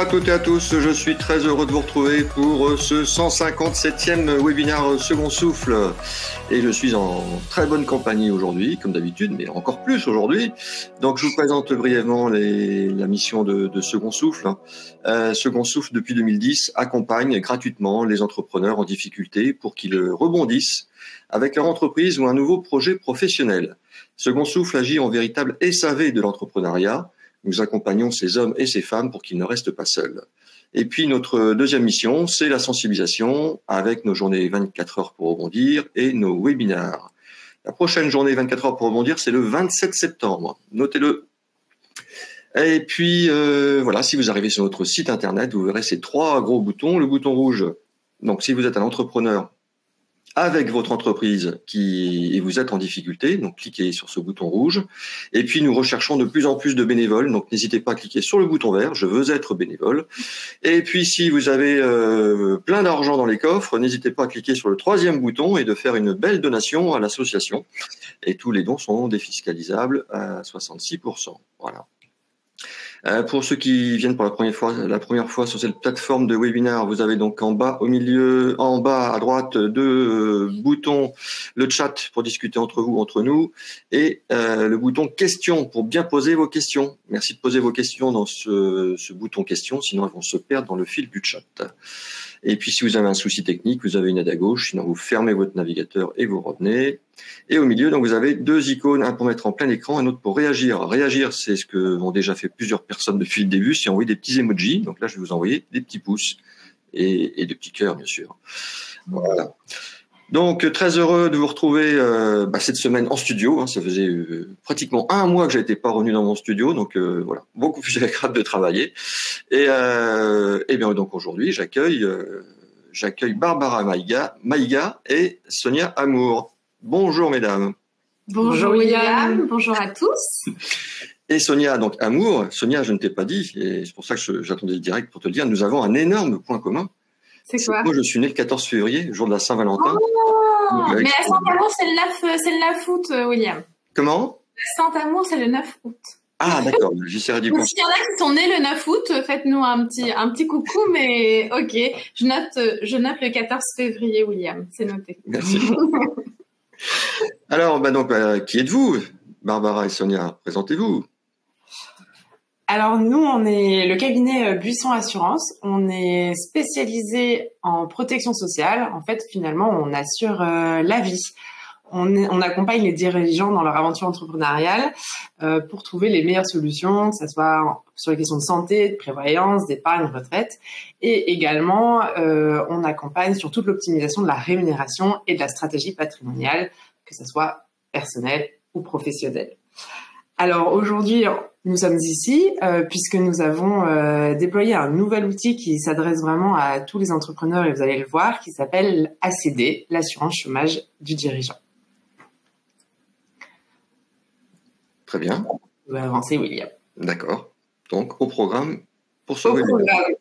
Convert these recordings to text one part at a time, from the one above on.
à toutes et à tous, je suis très heureux de vous retrouver pour ce 157e webinaire Second Souffle. Et je suis en très bonne compagnie aujourd'hui, comme d'habitude, mais encore plus aujourd'hui. Donc je vous présente brièvement la mission de Second Souffle. Second Souffle, depuis 2010, accompagne gratuitement les entrepreneurs en difficulté pour qu'ils rebondissent avec leur entreprise ou un nouveau projet professionnel. Second Souffle agit en véritable SAV de l'entrepreneuriat. Nous accompagnons ces hommes et ces femmes pour qu'ils ne restent pas seuls. Et puis notre deuxième mission, c'est la sensibilisation avec nos journées 24 heures pour rebondir et nos webinaires. La prochaine journée 24 heures pour rebondir, c'est le 27 septembre. Notez-le. Et puis voilà, si vous arrivez sur notre site internet, vous verrez ces trois gros boutons. Le bouton rouge, donc si vous êtes un entrepreneur avec votre entreprise et vous êtes en difficulté, donc cliquez sur ce bouton rouge. Et puis nous recherchons de plus en plus de bénévoles, donc n'hésitez pas à cliquer sur le bouton vert, je veux être bénévole. Et puis si vous avez plein d'argent dans les coffres, n'hésitez pas à cliquer sur le troisième bouton et de faire une belle donation à l'association. Et tous les dons sont défiscalisables à 66%. Voilà. Pour ceux qui viennent pour la première fois sur cette plateforme de webinaire, vous avez donc en bas à droite deux boutons, le chat pour discuter entre vous, entre nous, et le bouton questions pour bien poser vos questions. Merci de poser vos questions dans ce bouton questions, sinon elles vont se perdre dans le fil du chat. Et puis si vous avez un souci technique, vous avez une aide à gauche, sinon vous fermez votre navigateur et vous revenez. Et au milieu, donc vous avez deux icônes, un pour mettre en plein écran, un autre pour réagir. Réagir, c'est ce que ont déjà fait plusieurs personnes depuis le début, c'est envoyer des petits emojis. Donc là, je vais vous envoyer des petits pouces et des petits cœurs, bien sûr. Voilà. Donc, très heureux de vous retrouver cette semaine en studio. Hein, ça faisait pratiquement un mois que je n'étais pas revenu dans mon studio, donc voilà, beaucoup plus agréable de travailler. Et bien donc aujourd'hui, j'accueille Barbara Maïga et Sonia Amour. Bonjour mesdames. Bonjour William, bonjour à tous. Et Sonia, donc Amour, Sonia, je ne t'ai pas dit, et c'est pour ça que j'attendais le direct pour te le dire, nous avons un énorme point commun. C'est quoi? Moi, je suis né le 14 février, jour de la Saint-Valentin. Oh, mais la Saint-Amour, c'est le 9 août, William. Comment? La Saint-Amour, c'est le 9 août. Ah, d'accord, j'essaierai d'y penser. Donc, s'il y en a qui sont nés le 9 août, faites-nous un petit coucou, mais ok, je note le 14 février, William, c'est noté. Merci. Alors, qui êtes-vous, Barbara et Sonia? Présentez-vous. Alors nous, on est le cabinet Buisson Assurance. On est spécialisé en protection sociale. En fait, finalement, on assure la vie. On accompagne les dirigeants dans leur aventure entrepreneuriale pour trouver les meilleures solutions, que ce soit sur les questions de santé, de prévoyance, d'épargne, retraite. Et également, on accompagne sur toute l'optimisation de la rémunération et de la stratégie patrimoniale, que ce soit personnelle ou professionnelle. Alors aujourd'hui, nous sommes ici puisque nous avons déployé un nouvel outil qui s'adresse vraiment à tous les entrepreneurs, et vous allez le voir, qui s'appelle ACD, l'assurance chômage du dirigeant. Très bien. Vous pouvez avancer, William. D'accord. Donc, au programme pour ce webinaire. Au programme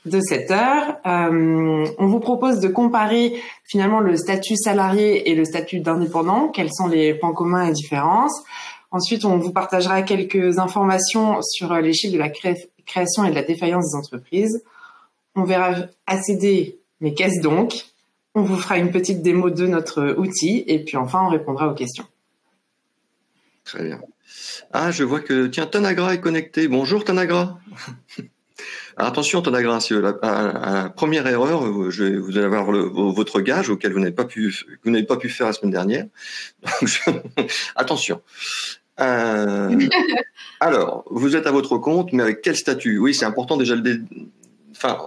de cette heure, on vous propose de comparer finalement le statut salarié et le statut d'indépendant. Quels sont les points communs et différences? Ensuite, on vous partagera quelques informations sur les chiffres de la création et de la défaillance des entreprises. On verra ACD, mais qu'est-ce donc? On vous fera une petite démo de notre outil et puis enfin, on répondra aux questions. Très bien. Ah, je vois que, tiens, Tanagra est connecté. Bonjour Tanagra. Alors, attention Tanagra, si la première erreur, vous allez avoir votre gage auquel vous n'avez pas pu faire la semaine dernière. Donc, attention. Alors, vous êtes à votre compte, mais avec quel statut? Oui, c'est important déjà.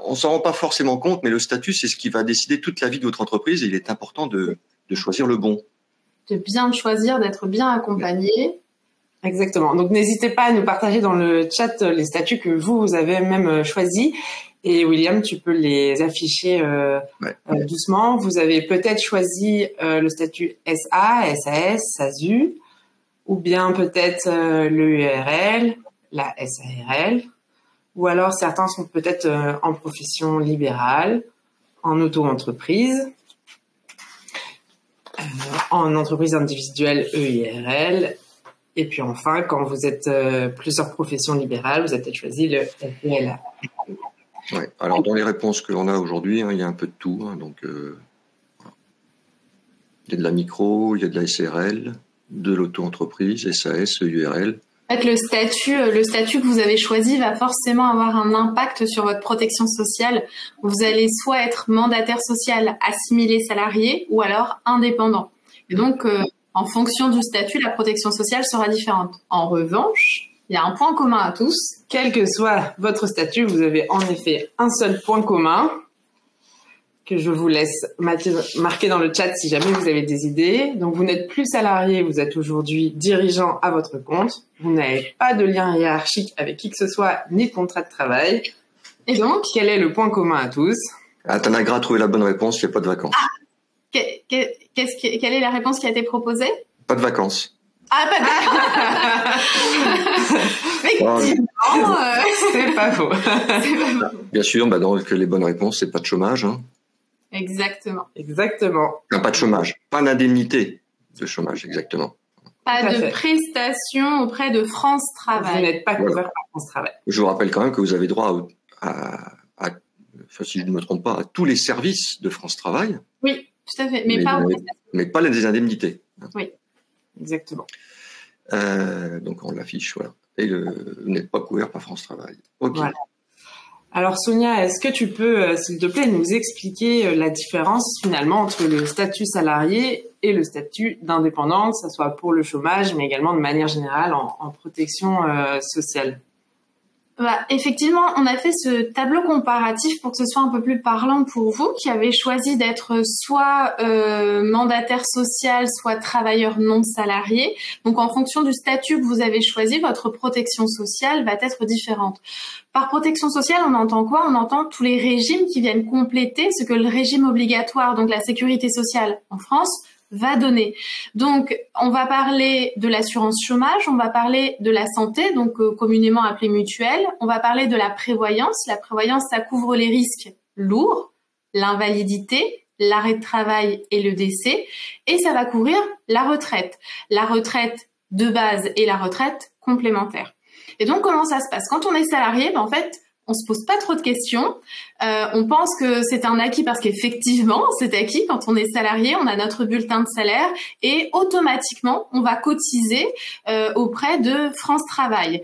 On s'en rend pas forcément compte, mais le statut, c'est ce qui va décider toute la vie de votre entreprise. Et il est important de choisir le bon. De bien choisir, d'être bien accompagné. Exactement. Donc, n'hésitez pas à nous partager dans le chat les statuts que vous avez même choisis. Et William, tu peux les afficher doucement. Vous avez peut-être choisi le statut SA, SAS, SASU, ou bien peut-être l'EURL, la SARL, ou alors certains sont peut-être en profession libérale, en auto-entreprise, en entreprise individuelle EIRL, et puis enfin, quand vous êtes plusieurs professions libérales, vous avez peut-être choisi le FPLA. Ouais. Alors, dans les réponses que l'on a aujourd'hui, il y a un peu de tout. Donc, il y a de la micro, il y a de la SRL, de l'auto-entreprise, SAS, URL. En fait, le statut que vous avez choisi va forcément avoir un impact sur votre protection sociale. Vous allez soit être mandataire social assimilé salarié ou alors indépendant. Et donc, en fonction du statut, la protection sociale sera différente. En revanche, il y a un point commun à tous. Quel que soit votre statut, vous avez en effet un seul point commun que je vous laisse marquer dans le chat si jamais vous avez des idées. Donc, vous n'êtes plus salarié, vous êtes aujourd'hui dirigeant à votre compte. Vous n'avez pas de lien hiérarchique avec qui que ce soit, ni de contrat de travail. Et donc, quel est le point commun à tous? Tanagra a trouvé la bonne réponse, il n'y a pas de vacances. Quelle est la réponse qui a été proposée? Pas de vacances. Ah, pas de Effectivement, c'est pas faux. Bien sûr, donc les bonnes réponses, c'est pas de chômage. Exactement. Pas de chômage, pas d'indemnité de chômage, exactement. Pas de prestations auprès de France Travail. Vous n'êtes pas couvert par France Travail. Je vous rappelle quand même que vous avez droit si je ne me trompe pas, à tous les services de France Travail. Oui, tout à fait, mais pas les indemnités. Oui, exactement. Donc on l'affiche, voilà. Et vous n'êtes pas couvert par France Travail. Ok. Voilà. Alors Sonia, est-ce que tu peux, s'il te plaît, nous expliquer la différence finalement entre le statut salarié et le statut d'indépendant, que ce soit pour le chômage, mais également de manière générale en protection sociale? Effectivement, on a fait ce tableau comparatif pour que ce soit un peu plus parlant pour vous, qui avez choisi d'être soit mandataire social, soit travailleur non salarié. Donc, en fonction du statut que vous avez choisi, votre protection sociale va être différente. Par protection sociale, on entend quoi? On entend tous les régimes qui viennent compléter ce que le régime obligatoire, donc la sécurité sociale en France, va donner. Donc, on va parler de l'assurance chômage, on va parler de la santé, donc communément appelée mutuelle, on va parler de la prévoyance. La prévoyance, ça couvre les risques lourds, l'invalidité, l'arrêt de travail et le décès, et ça va couvrir la retraite de base et la retraite complémentaire. Et donc, comment ça se passe? Quand on est salarié, en fait, on se pose pas trop de questions. On pense que c'est un acquis parce qu'effectivement, c'est acquis. Quand on est salarié, on a notre bulletin de salaire et automatiquement, on va cotiser auprès de France Travail.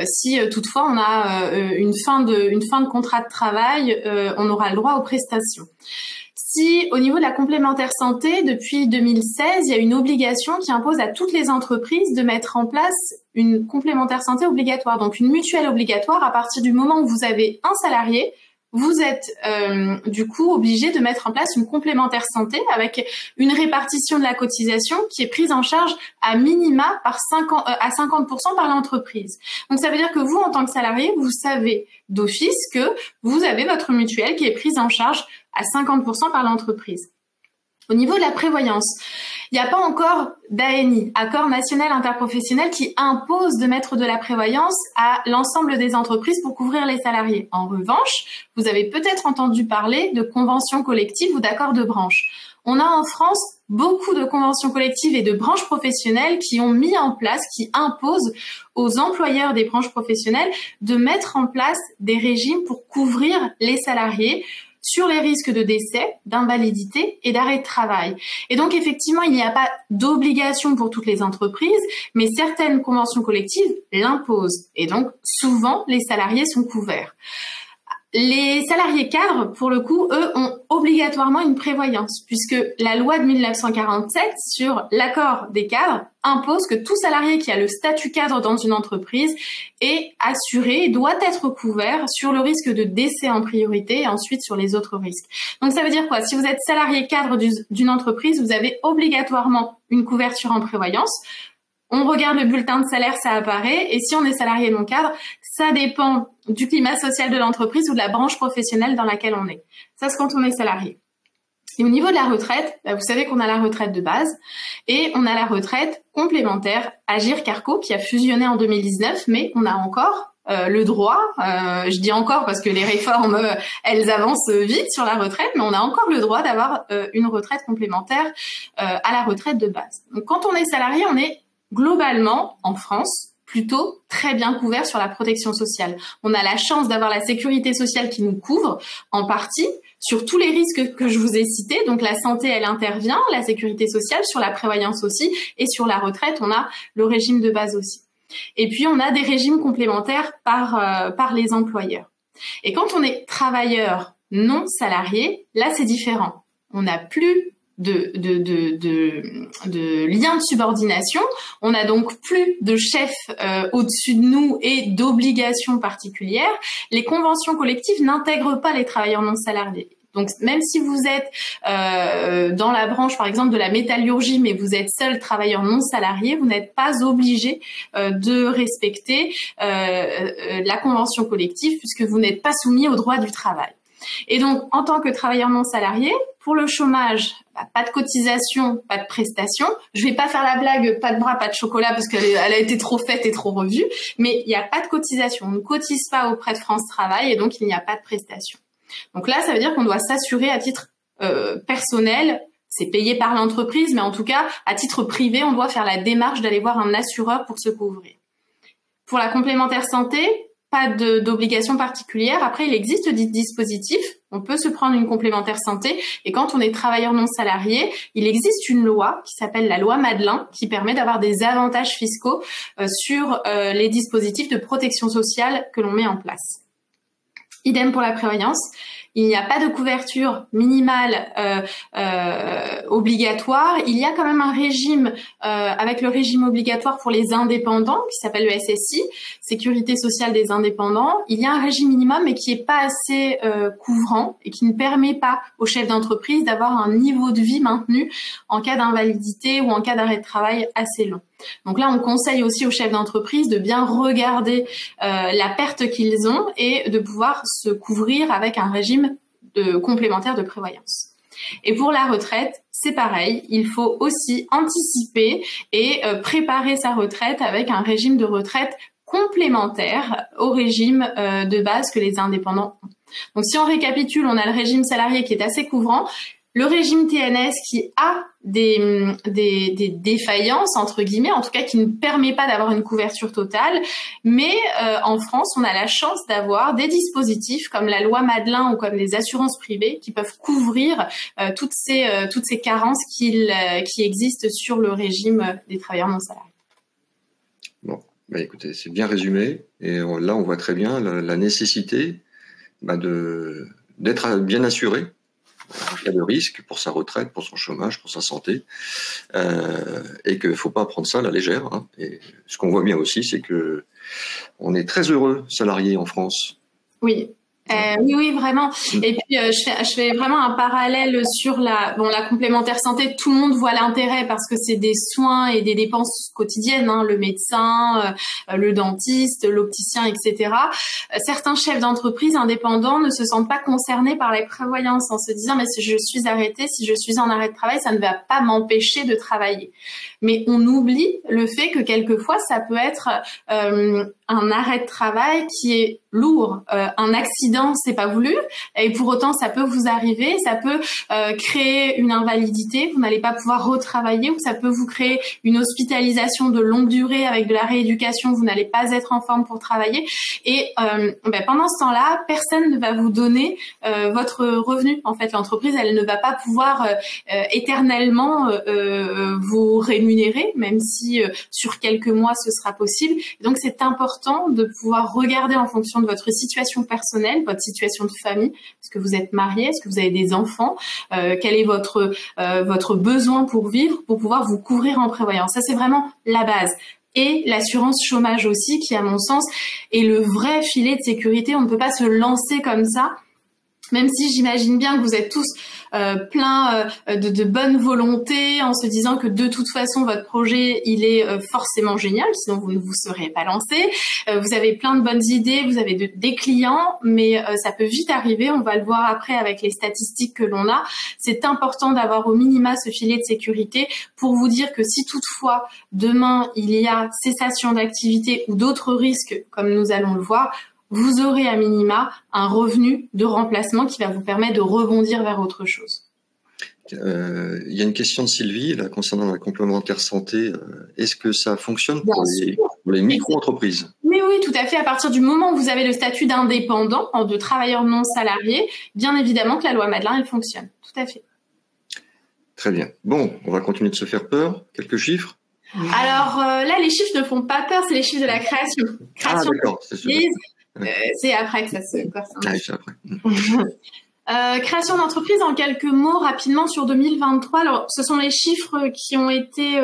Si toutefois on a une fin de contrat de travail, on aura le droit aux prestations. Si au niveau de la complémentaire santé, depuis 2016, il y a une obligation qui impose à toutes les entreprises de mettre en place une complémentaire santé obligatoire, donc une mutuelle obligatoire. À partir du moment où vous avez un salarié, vous êtes du coup obligé de mettre en place une complémentaire santé avec une répartition de la cotisation qui est prise en charge à minima à 50% par l'entreprise. Donc ça veut dire que vous, en tant que salarié, vous savez d'office que vous avez votre mutuelle qui est prise en charge à 50% par l'entreprise. Au niveau de la prévoyance, il n'y a pas encore d'ANI, accord national interprofessionnel, qui impose de mettre de la prévoyance à l'ensemble des entreprises pour couvrir les salariés. En revanche, vous avez peut-être entendu parler de conventions collectives ou d'accords de branche. On a en France beaucoup de conventions collectives et de branches professionnelles qui ont mis en place, qui imposent aux employeurs des branches professionnelles de mettre en place des régimes pour couvrir les salariés sur les risques de décès, d'invalidité et d'arrêt de travail. Et donc, effectivement, il n'y a pas d'obligation pour toutes les entreprises, mais certaines conventions collectives l'imposent. Et donc, souvent, les salariés sont couverts. Les salariés cadres, pour le coup, eux, ont obligatoirement une prévoyance, puisque la loi de 1947 sur l'accord des cadres impose que tout salarié qui a le statut cadre dans une entreprise est assuré, doit être couvert sur le risque de décès en priorité et ensuite sur les autres risques. Donc ça veut dire quoi? Si vous êtes salarié cadre d'une entreprise, vous avez obligatoirement une couverture en prévoyance. On regarde le bulletin de salaire, ça apparaît. Et si on est salarié non cadre, ça dépend du climat social de l'entreprise ou de la branche professionnelle dans laquelle on est. Ça, c'est quand on est salarié. Et au niveau de la retraite, vous savez qu'on a la retraite de base et on a la retraite complémentaire Agirc-Arrco qui a fusionné en 2019, mais on a encore le droit, je dis encore parce que les réformes, elles avancent vite sur la retraite, mais on a encore le droit d'avoir une retraite complémentaire à la retraite de base. Donc quand on est salarié, on est globalement, en France, plutôt très bien couverts sur la protection sociale. On a la chance d'avoir la sécurité sociale qui nous couvre en partie sur tous les risques que je vous ai cités. Donc la santé, elle intervient, la sécurité sociale, sur la prévoyance aussi, et sur la retraite, on a le régime de base aussi. Et puis on a des régimes complémentaires par les employeurs. Et quand on est travailleur non salarié, là c'est différent. On n'a plus de liens de subordination. On n'a donc plus de chef au-dessus de nous et d'obligations particulières. Les conventions collectives n'intègrent pas les travailleurs non salariés. Donc, même si vous êtes dans la branche, par exemple, de la métallurgie, mais vous êtes seul travailleur non salarié, vous n'êtes pas obligé de respecter la convention collective puisque vous n'êtes pas soumis au droit du travail. Et donc, en tant que travailleur non salarié, pour le chômage, pas de cotisation, pas de prestation. Je vais pas faire la blague, pas de bras, pas de chocolat, parce qu'elle a été trop faite et trop revue, mais il n'y a pas de cotisation. On ne cotise pas auprès de France Travail et donc il n'y a pas de prestation. Donc là, ça veut dire qu'on doit s'assurer à titre personnel, c'est payé par l'entreprise, mais en tout cas, à titre privé, on doit faire la démarche d'aller voir un assureur pour se couvrir. Pour la complémentaire santé, pas d'obligation particulière. Après, il existe des dispositifs. On peut se prendre une complémentaire santé. Et quand on est travailleur non salarié, il existe une loi qui s'appelle la loi Madelin qui permet d'avoir des avantages fiscaux sur les dispositifs de protection sociale que l'on met en place. Idem pour la prévoyance. Il n'y a pas de couverture minimale obligatoire. Il y a quand même un régime avec le régime obligatoire pour les indépendants qui s'appelle le SSI, Sécurité sociale des indépendants. Il y a un régime minimum mais qui est pas assez couvrant et qui ne permet pas aux chefs d'entreprise d'avoir un niveau de vie maintenu en cas d'invalidité ou en cas d'arrêt de travail assez long. Donc là, on conseille aussi aux chefs d'entreprise de bien regarder la perte qu'ils ont et de pouvoir se couvrir avec un régime complémentaire de prévoyance. Et pour la retraite, c'est pareil, il faut aussi anticiper et préparer sa retraite avec un régime de retraite complémentaire au régime de base que les indépendants ont. Donc si on récapitule, on a le régime salarié qui est assez couvrant, le régime TNS qui a des défaillances, entre guillemets, en tout cas qui ne permet pas d'avoir une couverture totale. Mais en France, on a la chance d'avoir des dispositifs comme la loi Madelin ou comme les assurances privées qui peuvent couvrir toutes ces carences qui existent sur le régime des travailleurs non salariés. Bon, bah écoutez, c'est bien résumé. Et là, on voit très bien la nécessité d'être bien assuré en cas de risque pour sa retraite, pour son chômage, pour sa santé, et qu'il ne faut pas prendre ça à la légère. Hein. Et ce qu'on voit bien aussi, c'est que on est très heureux salariés en France. Oui. Oui, vraiment. Et puis je fais vraiment un parallèle sur la complémentaire santé. Tout le monde voit l'intérêt parce que c'est des soins et des dépenses quotidiennes, hein, le médecin, le dentiste, l'opticien, etc. Certains chefs d'entreprise indépendants ne se sentent pas concernés par les prévoyances en se disant mais si je suis arrêté, si je suis en arrêt de travail, ça ne va pas m'empêcher de travailler. Mais on oublie le fait que quelquefois ça peut être un arrêt de travail qui est lourd, un accident, c'est pas voulu, et pour autant ça peut vous arriver, ça peut créer une invalidité, vous n'allez pas pouvoir retravailler, ou ça peut vous créer une hospitalisation de longue durée avec de la rééducation, vous n'allez pas être en forme pour travailler, et pendant ce temps-là, personne ne va vous donner votre revenu. En fait, l'entreprise, elle ne va pas pouvoir éternellement vous rémunérer, même si sur quelques mois ce sera possible. Et donc c'est important de pouvoir regarder en fonction de votre situation personnelle, votre situation de famille, est-ce que vous êtes marié, est-ce que vous avez des enfants, quel est votre besoin pour vivre, pour pouvoir vous couvrir en prévoyance. Ça, c'est vraiment la base. Et l'assurance chômage aussi, qui à mon sens est le vrai filet de sécurité. On ne peut pas se lancer comme ça, même si j'imagine bien que vous êtes tous plein de bonne volonté en se disant que de toute façon votre projet il est forcément génial, sinon vous ne vous serez pas lancé. Vous avez plein de bonnes idées, vous avez des clients, mais ça peut vite arriver, on va le voir après avec les statistiques que l'on a. C'est important d'avoir au minima ce filet de sécurité pour vous dire que si toutefois demain il y a cessation d'activité ou d'autres risques comme nous allons le voir, vous aurez à minima un revenu de remplacement qui va vous permettre de rebondir vers autre chose. Il y a une question de Sylvie là, concernant la complémentaire santé. Est-ce que ça fonctionne pour les micro-entreprises? Oui, oui, tout à fait. À partir du moment où vous avez le statut d'indépendant, de travailleur non salarié, bien évidemment que la loi Madelin, elle fonctionne. Tout à fait. Très bien. Bon, on va continuer de se faire peur. Quelques chiffres? Alors là, les chiffres ne font pas peur, c'est les chiffres de la création. Ah, d'accord, c'est sûr. C'est après que ça se corse. Ah, c'est après. Création d'entreprise en quelques mots rapidement sur 2023. Alors, ce sont les chiffres qui ont été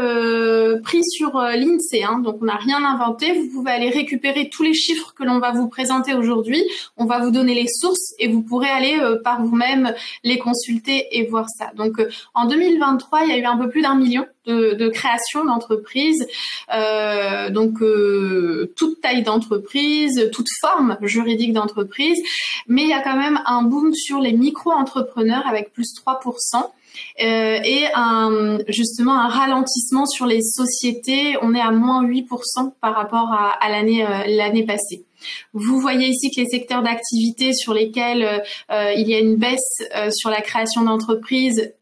pris sur l'INSEE, donc on n'a rien inventé. Vous pouvez aller récupérer tous les chiffres que l'on va vous présenter aujourd'hui. On va vous donner les sources et vous pourrez aller par vous-même les consulter et voir ça. Donc, en 2023, il y a eu un peu plus d'1 million de création d'entreprises, toute taille d'entreprise, toute forme juridique d'entreprise, mais il y a quand même un boom sur les micro-entrepreneurs avec plus 3%. Et justement un ralentissement sur les sociétés, on est à moins 8% par rapport à l'année passée. Vous voyez ici que les secteurs d'activité sur lesquels il y a une baisse sur la création d'entreprises,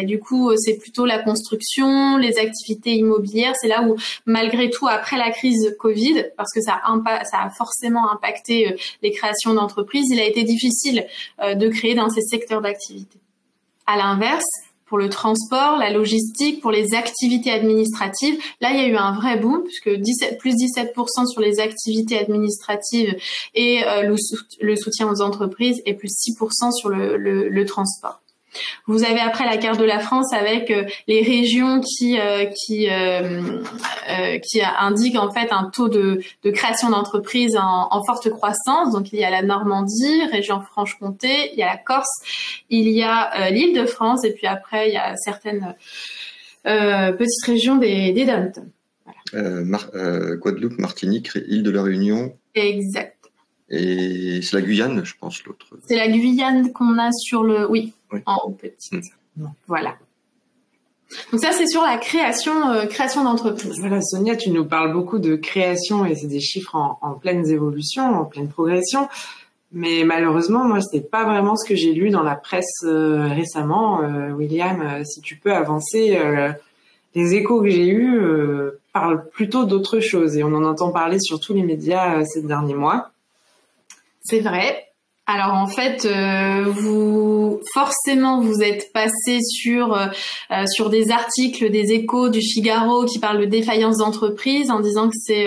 du coup c'est plutôt la construction, les activités immobilières. C'est là où malgré tout après la crise Covid, parce que ça a forcément impacté les créations d'entreprises, il a été difficile de créer dans ces secteurs d'activité. À l'inverse, pour le transport, la logistique, pour les activités administratives, là, il y a eu un vrai boom, puisque plus 17% sur les activités administratives et le soutien aux entreprises, et plus 6% sur le transport. Vous avez après la carte de la France avec les régions qui indiquent en fait un taux de création d'entreprises en forte croissance. Donc il y a la Normandie, région Franche-Comté, il y a la Corse, il y a l'Île-de-France et puis après il y a certaines petites régions des dom-tom. Voilà. Guadeloupe, Martinique, île de la Réunion. Exact. Et c'est la Guyane, je pense, l'autre. C'est la Guyane qu'on a sur le... Oui, en petite. Voilà. Donc ça, c'est sur la création d'entreprise. Voilà, Sonia, tu nous parles beaucoup de création et c'est des chiffres en pleine évolution, en pleine progression. Mais malheureusement, moi, c'est pas vraiment ce que j'ai lu dans la presse récemment. William, si tu peux avancer, les échos que j'ai eus parlent plutôt d'autre chose et on en entend parler sur tous les médias ces derniers mois. C'est vrai. Alors en fait, vous êtes passé sur des articles des Échos, du Figaro qui parlent de défaillance d'entreprise en disant que c'est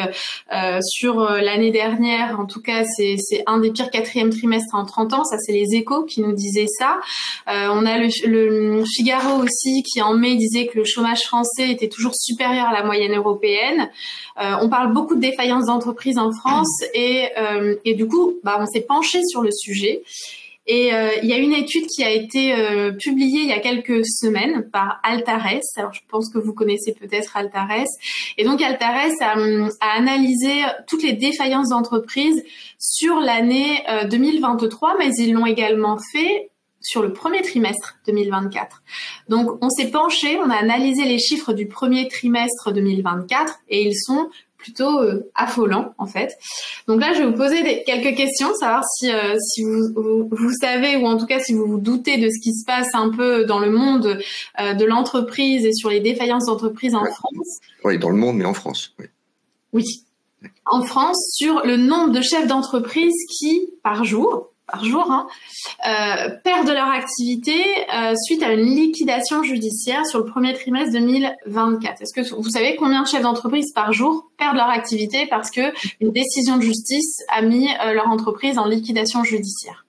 sur l'année dernière, en tout cas c'est un des pires quatrièmes trimestres en 30 ans. Ça c'est les Échos qui nous disaient ça. On a le Figaro aussi qui en mai disait que le chômage français était toujours supérieur à la moyenne européenne. On parle beaucoup de défaillance d'entreprise en France et du coup, on s'est penché sur le sujet. Et il y a une étude qui a été publiée il y a quelques semaines par Altares. Alors je pense que vous connaissez peut-être Altares. Et donc Altares a analysé toutes les défaillances d'entreprises sur l'année 2023, mais ils l'ont également fait sur le premier trimestre 2024. Donc on s'est penché, on a analysé les chiffres du premier trimestre 2024 et ils sont plutôt affolant en fait. Donc là, je vais vous poser quelques questions, savoir si vous savez ou en tout cas si vous vous doutez de ce qui se passe un peu dans le monde de l'entreprise et sur les défaillances d'entreprise en France. Oui, dans le monde, mais en France. Oui. Oui. En France, sur le nombre de chefs d'entreprise qui, par jour, perdent leur activité suite à une liquidation judiciaire sur le premier trimestre 2024. Est-ce que vous savez combien de chefs d'entreprise par jour perdent leur activité parce que une décision de justice a mis leur entreprise en liquidation judiciaire?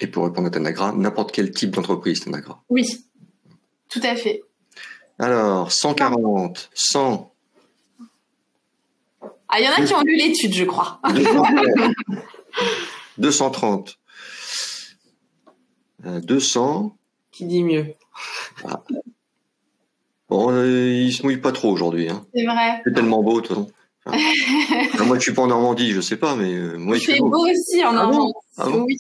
Et pour répondre à Tanagra, n'importe quel type d'entreprise, Tanagra. Oui, tout à fait. Alors, 140, 100. Ah, il y en a qui ont lu l'étude, je crois. 230. 200. Qui dit mieux? Ah. Bon, il se mouille pas trop aujourd'hui. Hein. C'est vrai. C'est tellement beau, de toute façon. Enfin, moi, je suis pas en Normandie, je sais pas, mais moi, il fait beau. Beau aussi en Normandie. Ah bon? Oui.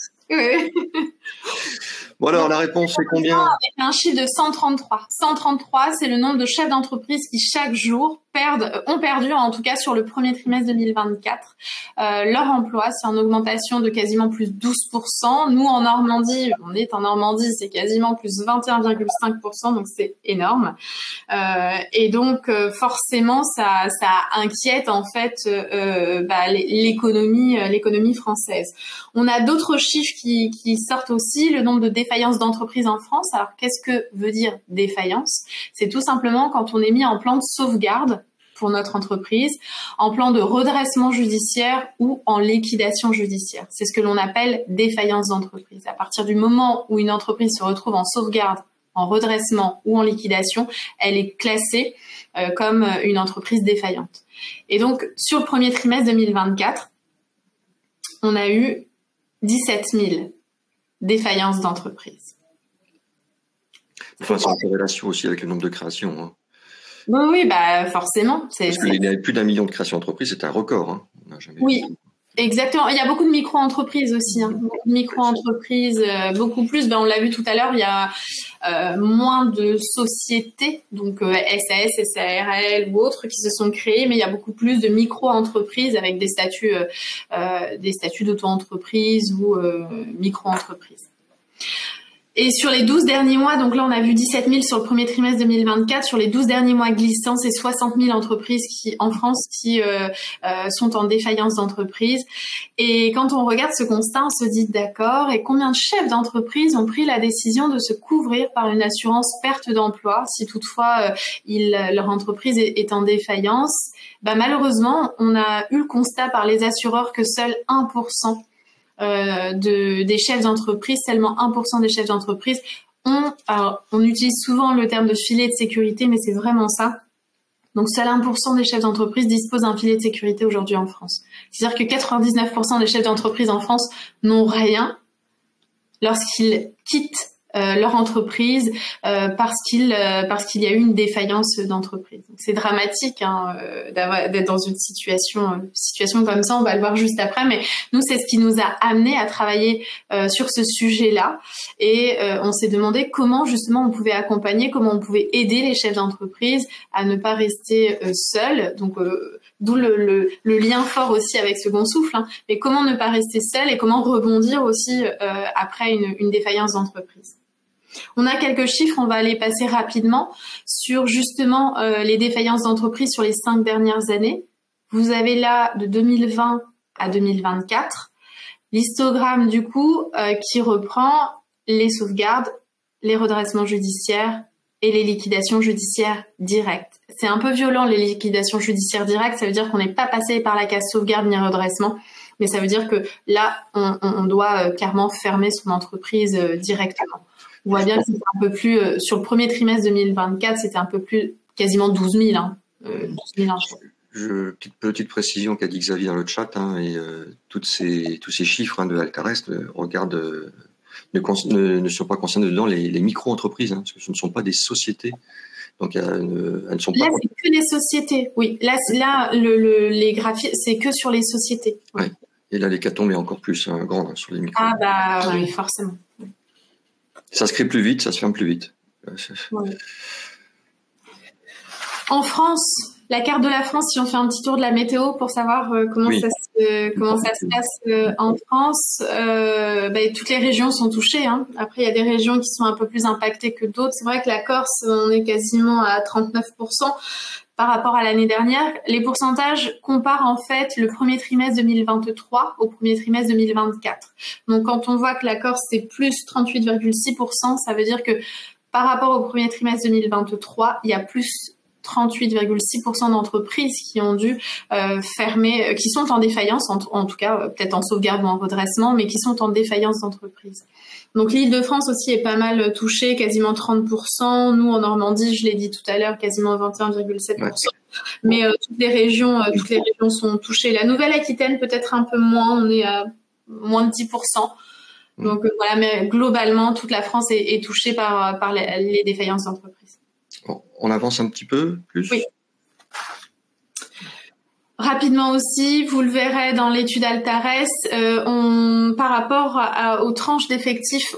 Bon, alors, la réponse, c'est combien? Avec un chiffre de 133. 133, c'est le nombre de chefs d'entreprise qui, chaque jour, ont perdu, en tout cas sur le premier trimestre 2024, leur emploi. C'est en augmentation de quasiment plus 12%. Nous, en Normandie, on est en Normandie, c'est quasiment plus 21,5%, donc c'est énorme. Et donc, forcément, ça inquiète en fait l'économie française. On a d'autres chiffres qui sortent aussi, le nombre de défaillances d'entreprises en France. Alors, qu'est-ce que veut dire défaillance? C'est tout simplement quand on est mis en plan de sauvegarde pour notre entreprise, en plan de redressement judiciaire ou en liquidation judiciaire. C'est ce que l'on appelle défaillance d'entreprise. À partir du moment où une entreprise se retrouve en sauvegarde, en redressement ou en liquidation, elle est classée comme une entreprise défaillante. Et donc, sur le premier trimestre 2024, on a eu 17 000 défaillances d'entreprises. Enfin, c'est en corrélation aussi avec le nombre de créations. Hein. Oui, forcément. Parce qu'il y a plus d'1 million de créations d'entreprises, c'est un record. Hein. On n'a jamais vu. Exactement. Il y a beaucoup de micro-entreprises aussi. Hein. Beaucoup de micro-entreprises, beaucoup plus. On l'a vu tout à l'heure, il y a moins de sociétés, donc SAS, SARL ou autres, qui se sont créées, mais il y a beaucoup plus de micro-entreprises avec des statuts d'auto-entreprise ou micro-entreprise. Et sur les 12 derniers mois, donc là on a vu 17 000 sur le premier trimestre 2024, sur les 12 derniers mois glissants, c'est 60 000 entreprises en France qui sont en défaillance d'entreprise. Et quand on regarde ce constat, on se dit d'accord, et combien de chefs d'entreprise ont pris la décision de se couvrir par une assurance perte d'emploi si toutefois leur entreprise est en défaillance? Malheureusement, on a eu le constat par les assureurs que seul 1% des chefs d'entreprise, seulement 1% des chefs d'entreprise on utilise souvent le terme de filet de sécurité, mais c'est vraiment ça. Donc, seul 1% des chefs d'entreprise disposent d'un filet de sécurité aujourd'hui en France. C'est-à-dire que 99% des chefs d'entreprise en France n'ont rien lorsqu'ils quittent leur entreprise parce qu'il y a eu une défaillance d'entreprise. C'est dramatique d'être dans une situation comme ça, on va le voir juste après, mais nous c'est ce qui nous a amené à travailler sur ce sujet-là et on s'est demandé comment justement on pouvait accompagner, comment on pouvait aider les chefs d'entreprise à ne pas rester seuls, donc d'où le lien fort aussi avec Second Souffle, mais comment ne pas rester seul et comment rebondir aussi après une défaillance d'entreprise. On a quelques chiffres, on va les passer rapidement sur justement les défaillances d'entreprise sur les 5 dernières années. Vous avez là de 2020 à 2024 l'histogramme du coup qui reprend les sauvegardes, les redressements judiciaires et les liquidations judiciaires directes. C'est un peu violent les liquidations judiciaires directes, ça veut dire qu'on n'est pas passé par la case sauvegarde ni redressement, mais ça veut dire que là on doit clairement fermer son entreprise directement. On voit bien que c'était un peu plus, sur le premier trimestre 2024, c'était un peu plus, quasiment 12 000. 12 000 petite précision qu'a dit Xavier dans le chat, et tous ces chiffres de Altarest ne sont pas concernés dedans les micro-entreprises, parce que ce ne sont pas des sociétés. Donc, elles ne sont pas... Là, c'est que les sociétés, oui. Là les graphiques, c'est que sur les sociétés. Oui. Ouais. Et là, l'hécatombe est encore plus grande sur les micro. Oui, forcément. Ça se crée plus vite, ça se ferme plus vite. Ouais. En France, la carte de la France, si on fait un petit tour de la météo pour savoir comment ça se passe en France, toutes les régions sont touchées. Après, il y a des régions qui sont un peu plus impactées que d'autres. C'est vrai que la Corse, on est quasiment à 39% par rapport à l'année dernière. Les pourcentages comparent en fait le premier trimestre 2023 au premier trimestre 2024. Donc, quand on voit que la Corse, c'est plus 38,6%, ça veut dire que par rapport au premier trimestre 2023, il y a plus 38,6% d'entreprises qui ont dû fermer, qui sont en défaillance, en tout cas peut-être en sauvegarde ou en redressement, mais qui sont en défaillance d'entreprise. Donc l'Île-de-France aussi est pas mal touchée, quasiment 30%. Nous en Normandie, je l'ai dit tout à l'heure, quasiment 21,7%. Ouais. Mais toutes les régions sont touchées. La Nouvelle-Aquitaine peut-être un peu moins, on est à moins de 10%. Donc voilà, mais globalement toute la France est touchée par les défaillances d'entreprises. Bon, on avance un petit peu plus. Oui. Rapidement aussi, vous le verrez dans l'étude Altares, par rapport aux tranches d'effectifs,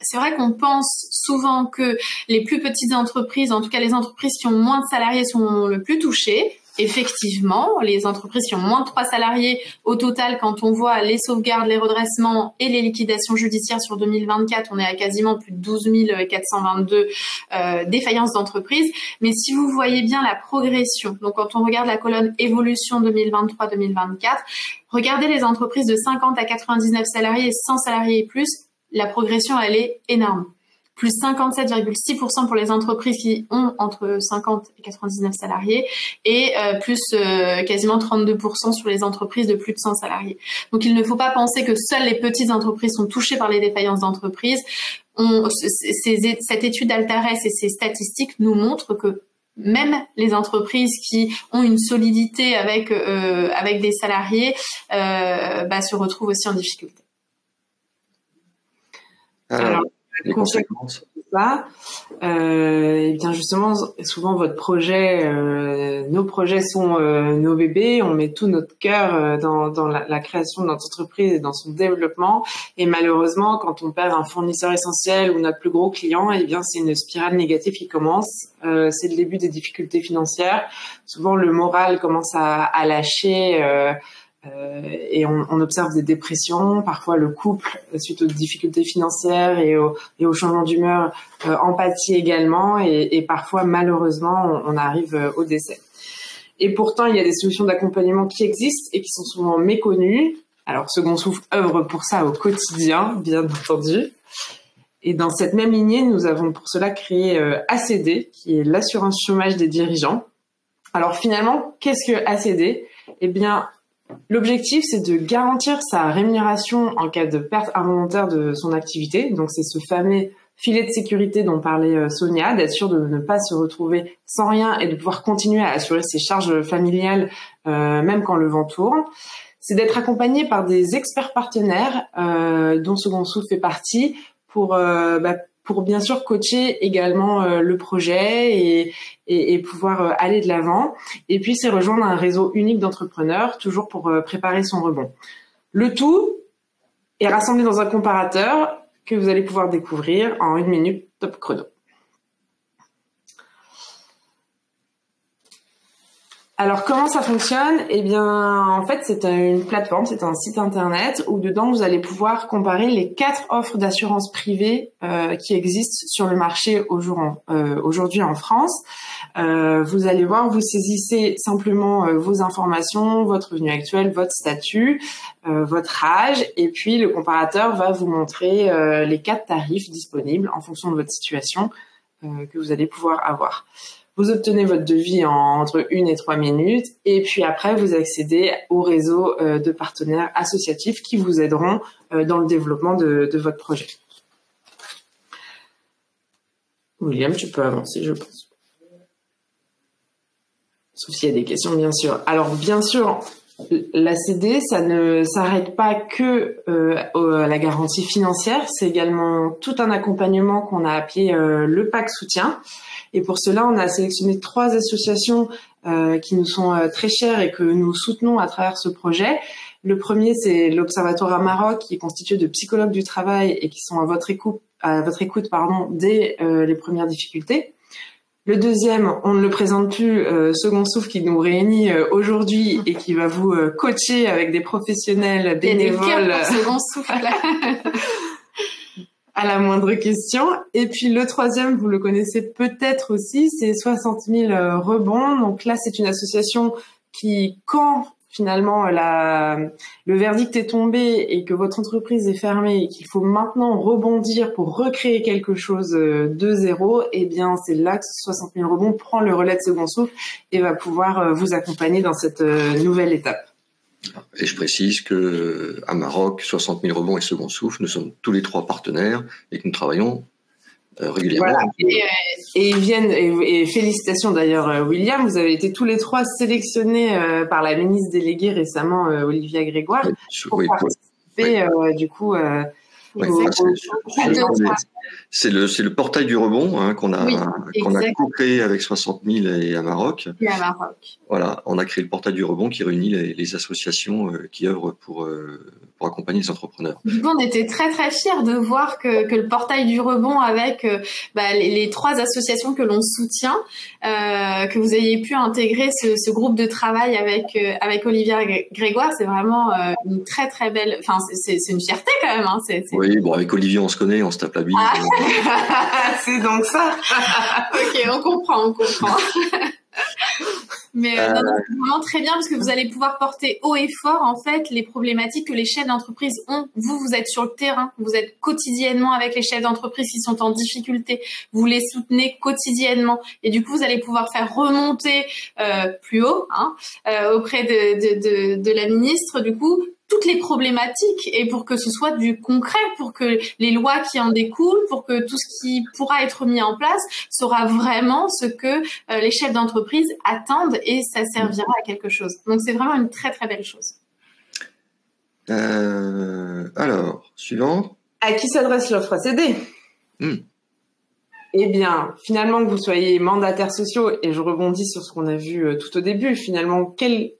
c'est vrai qu'on pense souvent que les plus petites entreprises, en tout cas les entreprises qui ont moins de salariés, sont le plus touchées. Effectivement, les entreprises qui ont moins de 3 salariés, au total, quand on voit les sauvegardes, les redressements et les liquidations judiciaires sur 2024, on est à quasiment plus de 12 422 défaillances d'entreprises. Mais si vous voyez bien la progression, donc quand on regarde la colonne évolution 2023-2024, regardez les entreprises de 50 à 99 salariés et 100 salariés et plus, la progression, elle est énorme. Plus 57,6% pour les entreprises qui ont entre 50 et 99 salariés et plus quasiment 32% sur les entreprises de plus de 100 salariés. Donc il ne faut pas penser que seules les petites entreprises sont touchées par les défaillances d'entreprises. Cette étude d'Altares et ces statistiques nous montrent que même les entreprises qui ont une solidité avec des salariés se retrouvent aussi en difficulté. Alors les conséquences. Et bien justement, souvent votre projet, nos projets sont nos bébés. On met tout notre cœur dans la création de notre entreprise et dans son développement. Et malheureusement, quand on perd un fournisseur essentiel ou notre plus gros client, et bien c'est une spirale négative qui commence. C'est le début des difficultés financières. Souvent, le moral commence à lâcher. Et on observe des dépressions, parfois le couple suite aux difficultés financières et au changement d'humeur, empathie également, et parfois malheureusement on arrive au décès. Et pourtant il y a des solutions d'accompagnement qui existent et qui sont souvent méconnues. Alors Second Souffle œuvre pour ça au quotidien, bien entendu. Et dans cette même lignée, nous avons pour cela créé ACD, qui est l'assurance chômage des dirigeants. Alors finalement, qu'est-ce que ACD ? Eh bien, l'objectif, c'est de garantir sa rémunération en cas de perte involontaire de son activité. Donc, c'est ce fameux filet de sécurité dont parlait Sonia, d'être sûr de ne pas se retrouver sans rien et de pouvoir continuer à assurer ses charges familiales, même quand le vent tourne. C'est d'être accompagné par des experts partenaires, dont Second Souffle fait partie, pour bien sûr coacher également le projet et pouvoir aller de l'avant. Et puis, c'est rejoindre un réseau unique d'entrepreneurs, toujours pour préparer son rebond. Le tout est rassemblé dans un comparateur que vous allez pouvoir découvrir en 1 minute top chrono. Alors, comment ça fonctionne ? Eh bien, en fait, c'est une plateforme, c'est un site internet où dedans, vous allez pouvoir comparer les 4 offres d'assurance privée qui existent sur le marché aujourd'hui en France. Vous allez voir, vous saisissez simplement vos informations, votre revenu actuel, votre statut, votre âge, et puis le comparateur va vous montrer les 4 tarifs disponibles en fonction de votre situation que vous allez pouvoir avoir. Vous obtenez votre devis entre 1 et 3 minutes et puis après, vous accédez au réseau de partenaires associatifs qui vous aideront dans le développement de votre projet. William, tu peux avancer, je pense. Sauf s'il y a des questions, bien sûr. Alors, bien sûr, l'ACD, ça ne s'arrête pas que à la garantie financière. C'est également tout un accompagnement qu'on a appelé le PAC Soutien. Et pour cela, on a sélectionné 3 associations qui nous sont très chères et que nous soutenons à travers ce projet. Le premier, c'est l'Observatoire Amarok, qui est constitué de psychologues du travail et qui sont à votre écoute dès les premières difficultés. Le deuxième, on ne le présente plus, Second Souffle, qui nous réunit aujourd'hui et qui va vous coacher avec des professionnels bénévoles. Il y a des cœurs pour Second Souffle. À la moindre question. Et puis le troisième, vous le connaissez peut-être aussi, c'est 60 000 rebonds. Donc là, c'est une association qui, quand finalement le verdict est tombé et que votre entreprise est fermée et qu'il faut maintenant rebondir pour recréer quelque chose de zéro, eh bien c'est là que 60 000 rebonds prend le relais de Second Souffle et va pouvoir vous accompagner dans cette nouvelle étape. Et je précise que Amarok, 60 000 rebonds et Second Souffle, nous sommes tous les 3 partenaires et que nous travaillons régulièrement. Voilà. Et ils viennent, et félicitations d'ailleurs William, vous avez été tous les 3 sélectionnés par la ministre déléguée récemment, Olivia Grégoire, pour participer du coup Ouais, c'est le portail du rebond hein, qu'on a co-créé avec 60 000 et Amarok. Et Amarok. Voilà, on a créé le portail du rebond qui réunit les associations qui œuvrent pour accompagner les entrepreneurs. Du coup, on était très très fiers de voir que le portail du rebond avec les 3 associations que l'on soutient, que vous ayez pu intégrer ce groupe de travail avec Olivier Grégoire, c'est vraiment une très très belle. Enfin, c'est une fierté quand même. Hein, Oui, bon, avec Olivier, on se connaît, on se tape la bise. C'est donc ça. Ok, on comprend. Mais non, c'est vraiment très bien parce que vous allez pouvoir porter haut et fort en fait les problématiques que les chefs d'entreprise ont. Vous êtes sur le terrain, vous êtes quotidiennement avec les chefs d'entreprise qui sont en difficulté. Vous les soutenez quotidiennement et du coup vous allez pouvoir faire remonter plus haut auprès de la ministre du coup toutes les problématiques et pour que ce soit du concret, pour que les lois qui en découlent, pour que tout ce qui pourra être mis en place sera vraiment ce que les chefs d'entreprise attendent et ça servira à quelque chose. Donc c'est vraiment une très très belle chose. Alors, suivant. À qui s'adresse l'offre ACD Eh bien, finalement, que vous soyez mandataires sociaux, et je rebondis sur ce qu'on a vu tout au début, finalement, quel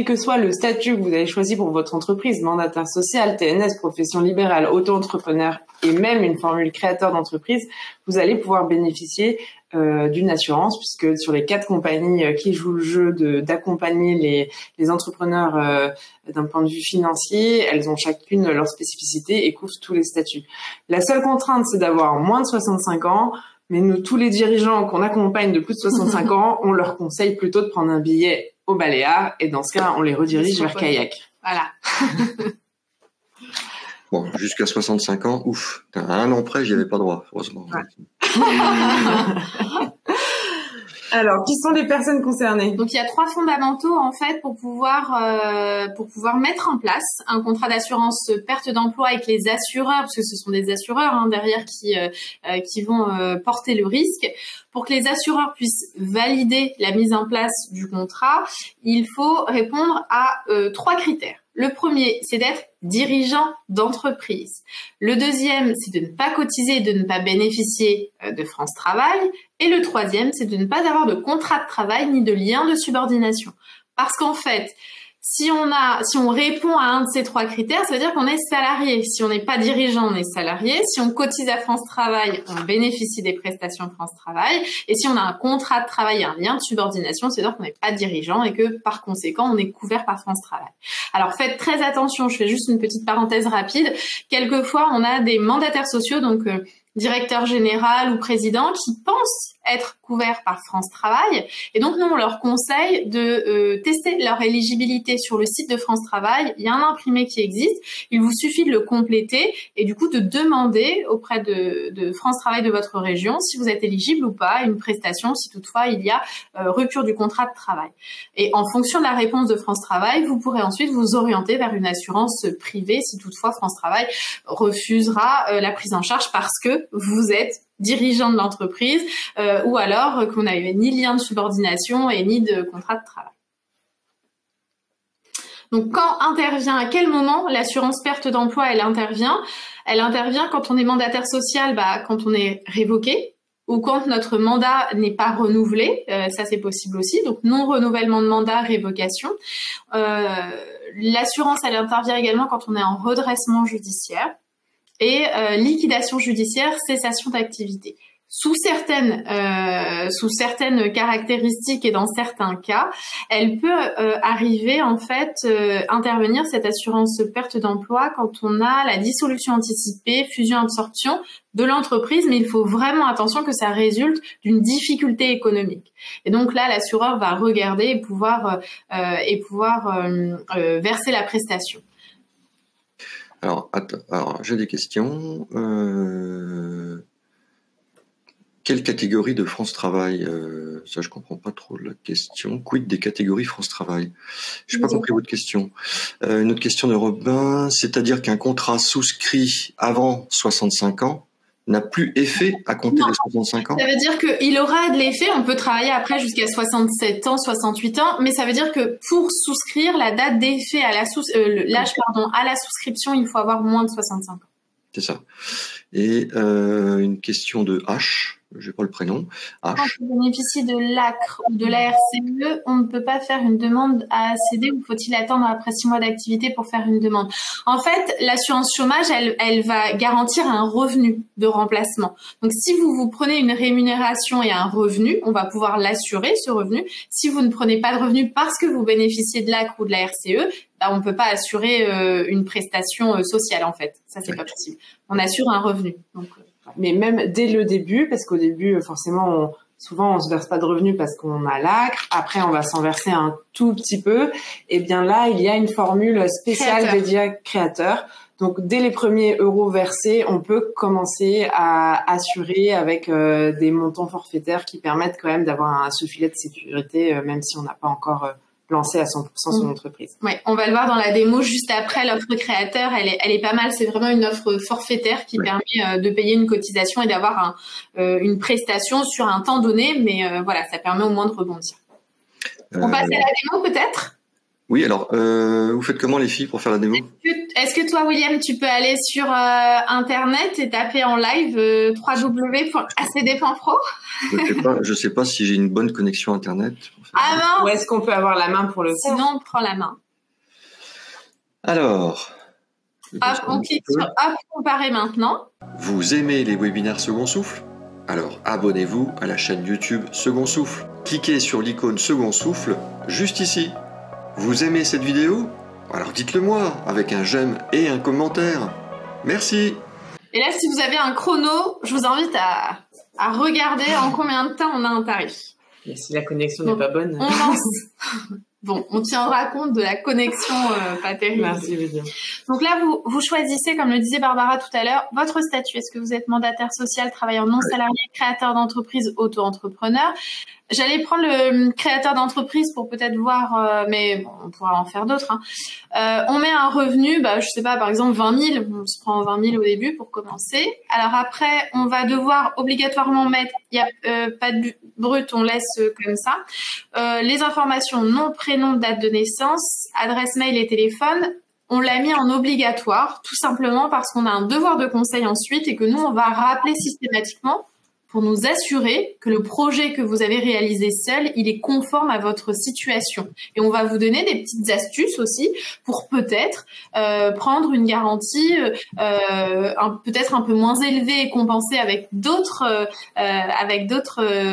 que soit le statut que vous avez choisi pour votre entreprise, mandataire social, TNS, profession libérale, auto-entrepreneur et même une formule créateur d'entreprise, vous allez pouvoir bénéficier d'une assurance puisque sur les 4 compagnies qui jouent le jeu d'accompagner les entrepreneurs d'un point de vue financier, elles ont chacune leur spécificité et couvrent tous les statuts. La seule contrainte, c'est d'avoir moins de 65 ans. Mais nous, tous les dirigeants qu'on accompagne de plus de 65 ans, on leur conseille plutôt de prendre un billet au Baléares et dans ce cas, on les redirige vers Kayak. Voilà. Bon, jusqu'à 65 ans, ouf. À un an près, j'y avais pas droit, heureusement. Ouais. Alors, qui sont les personnes concernées? Donc, il y a 3 fondamentaux en fait pour pouvoir mettre en place un contrat d'assurance perte d'emploi avec les assureurs, parce que ce sont des assureurs derrière qui vont porter le risque. Pour que les assureurs puissent valider la mise en place du contrat, il faut répondre à 3 critères. Le premier, c'est d'être dirigeant d'entreprise. Le deuxième, c'est de ne pas cotiser et de ne pas bénéficier de France Travail. Et le troisième, c'est de ne pas avoir de contrat de travail ni de lien de subordination. Parce qu'en fait, si on répond à un de ces 3 critères, ça veut dire qu'on est salarié. Si on n'est pas dirigeant, on est salarié. Si on cotise à France Travail, on bénéficie des prestations France Travail. Et si on a un contrat de travail et un lien de subordination, c'est-à-dire qu'on n'est pas dirigeant et que par conséquent, on est couvert par France Travail. Alors faites très attention, je fais juste une petite parenthèse rapide. Quelquefois, on a des mandataires sociaux, donc directeur général ou président, qui pensent être couverts par France Travail. Et donc, nous, on leur conseille de tester leur éligibilité sur le site de France Travail. Il y a un imprimé qui existe. Il vous suffit de le compléter et du coup de demander auprès de France Travail de votre région si vous êtes éligible ou pas à une prestation, si toutefois il y a rupture du contrat de travail. Et en fonction de la réponse de France Travail, vous pourrez ensuite vous orienter vers une assurance privée si toutefois France Travail refusera la prise en charge parce que vous êtes dirigeant de l'entreprise ou alors qu'on n'avait ni lien de subordination et ni de contrat de travail. Donc quand intervient, à quel moment l'assurance perte d'emploi elle intervient quand on est mandataire social, quand on est révoqué ou quand notre mandat n'est pas renouvelé, ça c'est possible aussi, donc non-renouvellement de mandat, révocation. L'assurance elle intervient également quand on est en redressement judiciaire. Et liquidation judiciaire, cessation d'activité. Sous certaines caractéristiques et dans certains cas, elle peut arriver en fait intervenir cette assurance perte d'emploi quand on a la dissolution anticipée, fusion-absorption de l'entreprise, mais il faut vraiment attention que ça résulte d'une difficulté économique. Et donc là, l'assureur va regarder et pouvoir verser la prestation. Alors, j'ai des questions. Quelle catégorie de France Travail ça, je comprends pas trop la question. Quid des catégories France Travail? Je n'ai pas compris votre question. Une autre question de Robin, c'est-à-dire qu'un contrat souscrit avant 65 ans n'a plus effet à compter des 65 ans? Ça veut dire qu'il aura de l'effet, on peut travailler après jusqu'à 67 ans, 68 ans, mais ça veut dire que pour souscrire, la date d'effet à l'âge à la souscription, il faut avoir moins de 65 ans. C'est ça. Et une question de H, je n'ai pas le prénom. Quand H. on bénéficie de l'ACRE ou de la RCE, on ne peut pas faire une demande à ACD ou faut-il attendre après 6 mois d'activité pour faire une demande? En fait, l'assurance chômage, elle va garantir un revenu de remplacement. Donc, si vous prenez une rémunération et un revenu, on va pouvoir l'assurer, ce revenu. Si vous ne prenez pas de revenu parce que vous bénéficiez de l'ACRE ou de la RCE, on ne peut pas assurer une prestation sociale, en fait. Ça, c'est pas possible. On assure un revenu. Donc, mais même dès le début, parce qu'au début, forcément, souvent, on se verse pas de revenus parce qu'on a l'ACRE. Après, on va s'en verser un tout petit peu. Et bien là, il y a une formule spéciale dédiée à créateurs. Donc, dès les premiers euros versés, on peut commencer à assurer avec des montants forfaitaires qui permettent quand même d'avoir ce filet de sécurité, même si on n'a pas encore lancé à 100% son entreprise. Ouais, on va le voir dans la démo juste après. L'offre créateur, elle est pas mal. C'est vraiment une offre forfaitaire qui permet de payer une cotisation et d'avoir une prestation sur un temps donné. Mais voilà, ça permet au moins de rebondir. On passe à la démo peut-être? Oui, alors, vous faites comment les filles pour faire la démo? Est-ce que toi, William, tu peux aller sur Internet et taper en live www.acd.pro? Je sais pas si j'ai une bonne connexion Internet. Ah non. Ou est-ce qu'on peut avoir la main pour le faire? Sinon, on prend la main. Alors, on clique sur Hop, comparer maintenant. Vous aimez les webinaires Second Souffle? Alors abonnez-vous à la chaîne YouTube Second Souffle. Cliquez sur l'icône Second Souffle juste ici. Vous aimez cette vidéo? Alors dites-le moi avec un j'aime et un commentaire. Merci. Et là, si vous avez un chrono, je vous invite à regarder en combien de temps on a un tarif. Et si la connexion n'est pas bonne. On lance. Bon, on tiendra compte de la connexion pas terrible. Merci, Lydia. Donc là, vous choisissez, comme le disait Barbara tout à l'heure, votre statut. Est-ce que vous êtes mandataire social, travailleur non salarié, créateur d'entreprise, auto-entrepreneur? J'allais prendre le créateur d'entreprise pour peut-être voir, mais bon, on pourra en faire d'autres. On met un revenu, je sais pas, par exemple 20 000. On se prend 20 000 au début pour commencer. Alors après, on va devoir obligatoirement mettre, il y a pas de brut, on laisse comme ça. Les informations, nom, prénom, date de naissance, adresse mail et téléphone. On l'a mis en obligatoire, tout simplement parce qu'on a un devoir de conseil ensuite et que nous, on va rappeler systématiquement pour nous assurer que le projet que vous avez réalisé seul, il est conforme à votre situation. Et on va vous donner des petites astuces aussi pour peut-être prendre une garantie peut-être un peu moins élevée et compensée avec d'autres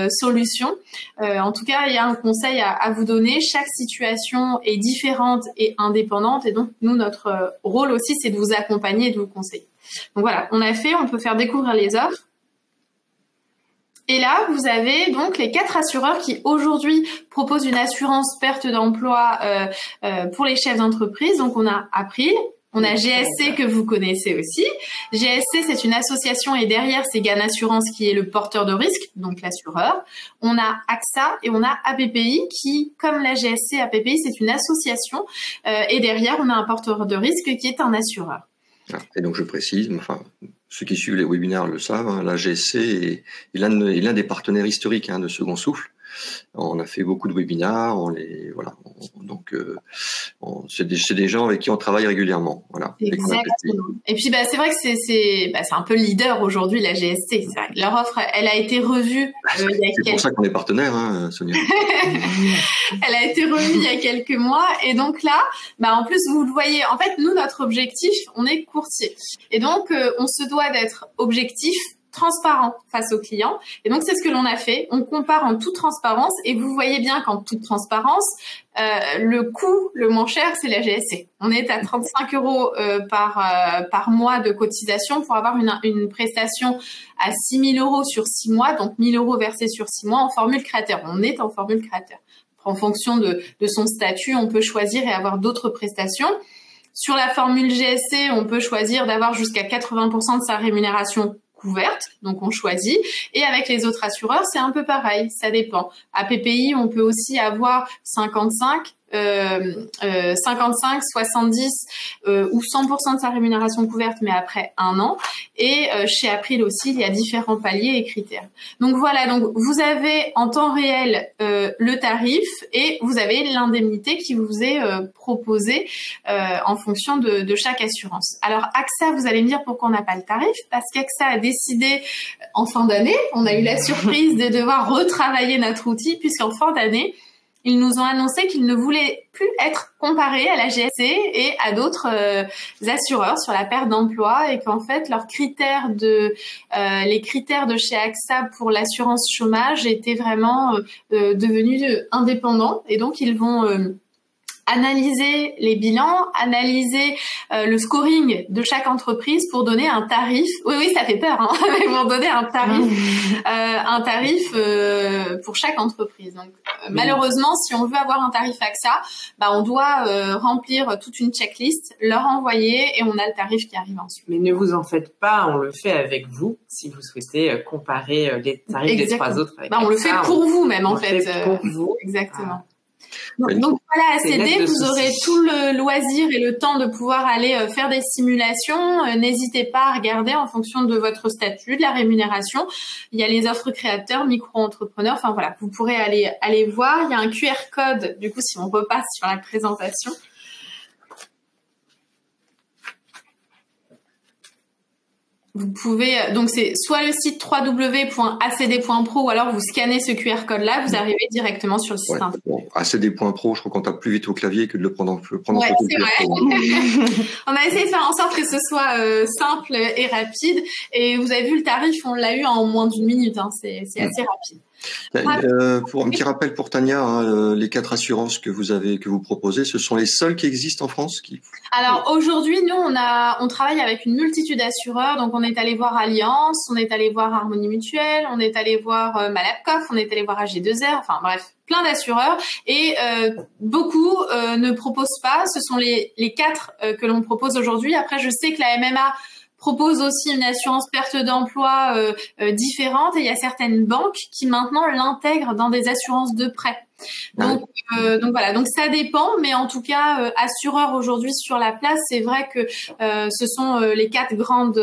solutions. En tout cas, il y a un conseil à vous donner. Chaque situation est différente et indépendante. Et donc, nous, notre rôle aussi, c'est de vous accompagner et de vous conseiller. Donc voilà, on peut faire découvrir les offres. Et là, vous avez donc les 4 assureurs qui aujourd'hui proposent une assurance perte d'emploi pour les chefs d'entreprise. Donc, on a April, on a GSC que vous connaissez aussi. GSC, c'est une association et derrière, c'est GAN Assurance qui est le porteur de risque, donc l'assureur. On a AXA et on a APPI qui, comme la GSC, APPI, c'est une association et derrière, on a un porteur de risque qui est un assureur. Et donc, je précise, ceux qui suivent les webinaires le savent, la GSC est l'un des partenaires historiques de Second Souffle. On a fait beaucoup de webinaires, c'est des gens avec qui on travaille régulièrement. Voilà. Exactement. Et puis c'est vrai que c'est un peu leader aujourd'hui la GSC. Leur offre, elle a été revue. C'est pour ça qu'on est partenaire, Sonia. Elle a été revue il y a quelques mois et donc là, en plus vous le voyez. En fait, nous notre objectif, on est courtier et donc on se doit d'être objectif, transparent face aux clients. Et donc, c'est ce que l'on a fait. On compare en toute transparence et vous voyez bien qu'en toute transparence, le coût le moins cher, c'est la GSC. On est à 35 € par mois de cotisation pour avoir une prestation à 6 000 € sur 6 mois, donc 1 000 € versés sur 6 mois en formule créateur. On est en formule créateur. En fonction de son statut, on peut choisir et avoir d'autres prestations. Sur la formule GSC, on peut choisir d'avoir jusqu'à 80% de sa rémunération couverte, donc on choisit. Et avec les autres assureurs, c'est un peu pareil, ça dépend. À PPI, on peut aussi avoir 55, 55, 70 ou 100% de sa rémunération couverte, mais après 1 an. Et chez April aussi, il y a différents paliers et critères. Donc voilà, donc vous avez en temps réel le tarif et vous avez l'indemnité qui vous est proposée en fonction de chaque assurance. Alors AXA, vous allez me dire pourquoi on n'a pas le tarif, parce qu'AXA a décidé en fin d'année, on a eu la surprise de devoir retravailler notre outil, puisqu'en fin d'année, ils nous ont annoncé qu'ils ne voulaient plus être comparés à la GSC et à d'autres assureurs sur la perte d'emploi, et qu'en fait les critères de chez AXA pour l'assurance chômage étaient vraiment devenus indépendants, et donc ils vont analyser les bilans, analyser le scoring de chaque entreprise pour donner un tarif. Oui, ça fait peur, hein, mais pour donner un tarif pour chaque entreprise. Donc, malheureusement, si on veut avoir un tarif AXA, on doit remplir toute une checklist, leur envoyer, et on a le tarif qui arrive ensuite. Mais ne vous en faites pas, on le fait avec vous si vous souhaitez comparer les tarifs des 3 autres avec AXA. On le fait pour vous même, en fait. Pour vous. Exactement. Donc voilà, ACD, vous aurez tout le loisir et le temps de pouvoir aller faire des simulations. N'hésitez pas à regarder en fonction de votre statut, de la rémunération. Il y a les offres créateurs, micro-entrepreneurs. Enfin voilà, vous pourrez aller voir. Il y a un QR code, du coup, si on repasse sur la présentation. Vous pouvez, donc c'est soit le site www.acd.pro, ou alors vous scannez ce QR code-là, vous arrivez directement sur le site internet. Bon, acd.pro, je crois qu'on tape plus vite au clavier que de le prendre en photo. Ouais, c'est vrai. On a essayé de faire en sorte que ce soit simple et rapide. Et vous avez vu, le tarif, on l'a eu en moins d'1 minute. Hein. C'est assez rapide. Pour un petit rappel pour Tania, hein, les 4 assurances que vous proposez, ce sont les seules qui existent en France Alors aujourd'hui, nous, on travaille avec une multitude d'assureurs. Donc on est allé voir Allianz, on est allé voir Harmonie Mutuelle, on est allé voir Malakoff, on est allé voir AG2R, enfin bref, plein d'assureurs. Et beaucoup ne proposent pas. Ce sont les 4 que l'on propose aujourd'hui. Après, je sais que la MMA propose aussi une assurance perte d'emploi différente, et il y a certaines banques qui maintenant l'intègrent dans des assurances de prêt. Donc voilà, donc ça dépend, mais en tout cas, assureurs aujourd'hui sur la place, c'est vrai que ce sont les 4 grandes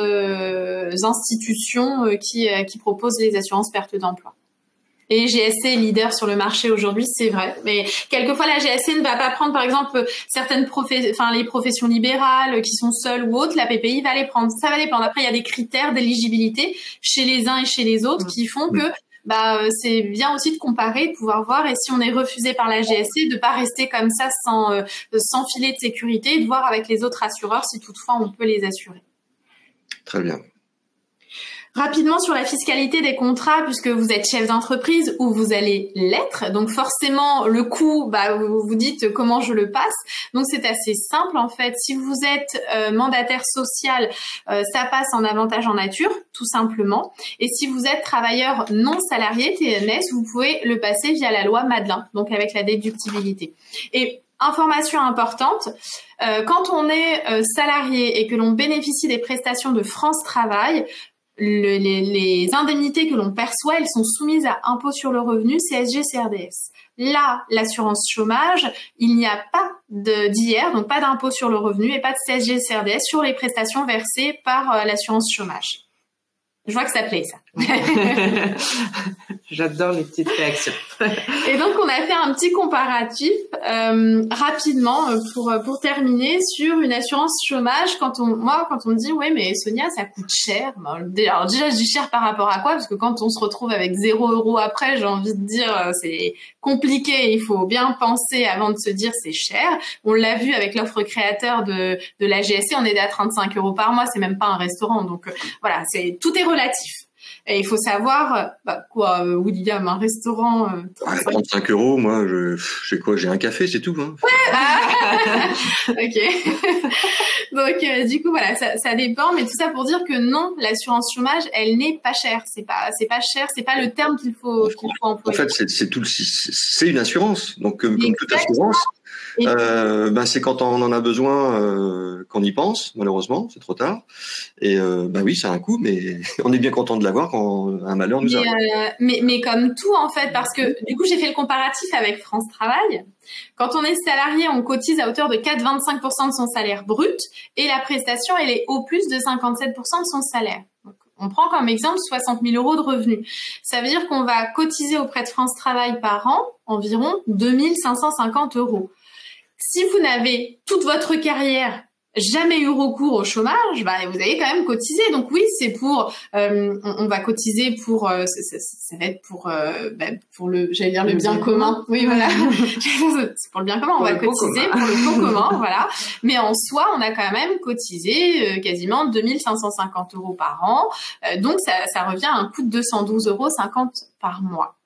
institutions qui proposent les assurances perte d'emploi. Et GSC est leader sur le marché aujourd'hui, c'est vrai. Mais quelquefois, la GSC ne va pas prendre, par exemple, les professions libérales qui sont seules ou autres. La PPI va les prendre. Ça va dépendre. Après, il y a des critères d'éligibilité chez les uns et chez les autres qui font que c'est bien aussi de comparer, de pouvoir voir. Et si on est refusé par la GSC, de pas rester comme ça sans filet de sécurité, de voir avec les autres assureurs si toutefois on peut les assurer. Très bien. Rapidement sur la fiscalité des contrats, puisque vous êtes chef d'entreprise ou vous allez l'être, donc forcément le coût, vous vous dites comment je le passe. Donc c'est assez simple en fait. Si vous êtes mandataire social, ça passe en avantage en nature, tout simplement. Et si vous êtes travailleur non salarié, TNS, vous pouvez le passer via la loi Madelin, donc avec la déductibilité. Et information importante, quand on est salarié et que l'on bénéficie des prestations de France Travail, les indemnités que l'on perçoit, elles sont soumises à impôt sur le revenu, CSG, CRDS. Là, l'assurance chômage, il n'y a pas d'IR, donc pas d'impôt sur le revenu et pas de CSG, CRDS sur les prestations versées par l'assurance chômage. Je vois que ça plaît, ça. J'adore les petites réactions. Et donc, on a fait un petit comparatif rapidement pour terminer sur une assurance chômage. Quand on me dit, ouais, mais Sonia, ça coûte cher. Alors déjà, je dis cher par rapport à quoi? Parce que quand on se retrouve avec 0 € après, j'ai envie de dire, c'est compliqué. Il faut bien penser avant de se dire c'est cher. On l'a vu avec l'offre créateur de la GSC, on est à 35 € par mois. C'est même pas un restaurant. Donc, voilà, tout est relatif. Et il faut savoir, William, un restaurant... 35 €, moi, j'ai un café, c'est tout. Hein. Ok. Donc, du coup, voilà, ça dépend. Mais tout ça pour dire que non, l'assurance chômage, elle n'est pas chère. C'est pas cher, c'est pas le terme qu'il faut employer. En fait, c'est une assurance. Donc, comme toute assurance, C'est quand on en a besoin qu'on y pense, malheureusement, c'est trop tard. Et oui, ça a un coût, mais on est bien content de l'avoir quand un malheur nous arrive. Mais comme tout, en fait, parce que du coup, j'ai fait le comparatif avec France Travail. Quand on est salarié, on cotise à hauteur de 4,25% de son salaire brut et la prestation, elle est au plus de 57% de son salaire. Donc, on prend comme exemple 60 000 € de revenus. Ça veut dire qu'on va cotiser auprès de France Travail par an environ 2 550 €. Si vous n'avez toute votre carrière jamais eu recours au chômage, vous avez quand même cotisé. Donc oui, c'est pour, on va cotiser pour, ça va être pour le, j'allais dire le bien commun. Oui, voilà. C'est pour le bien commun. On va cotiser pour le bien commun, voilà. Mais en soi, on a quand même cotisé quasiment 2 550 € par an. Donc ça revient à un coût de 212,50 € par mois,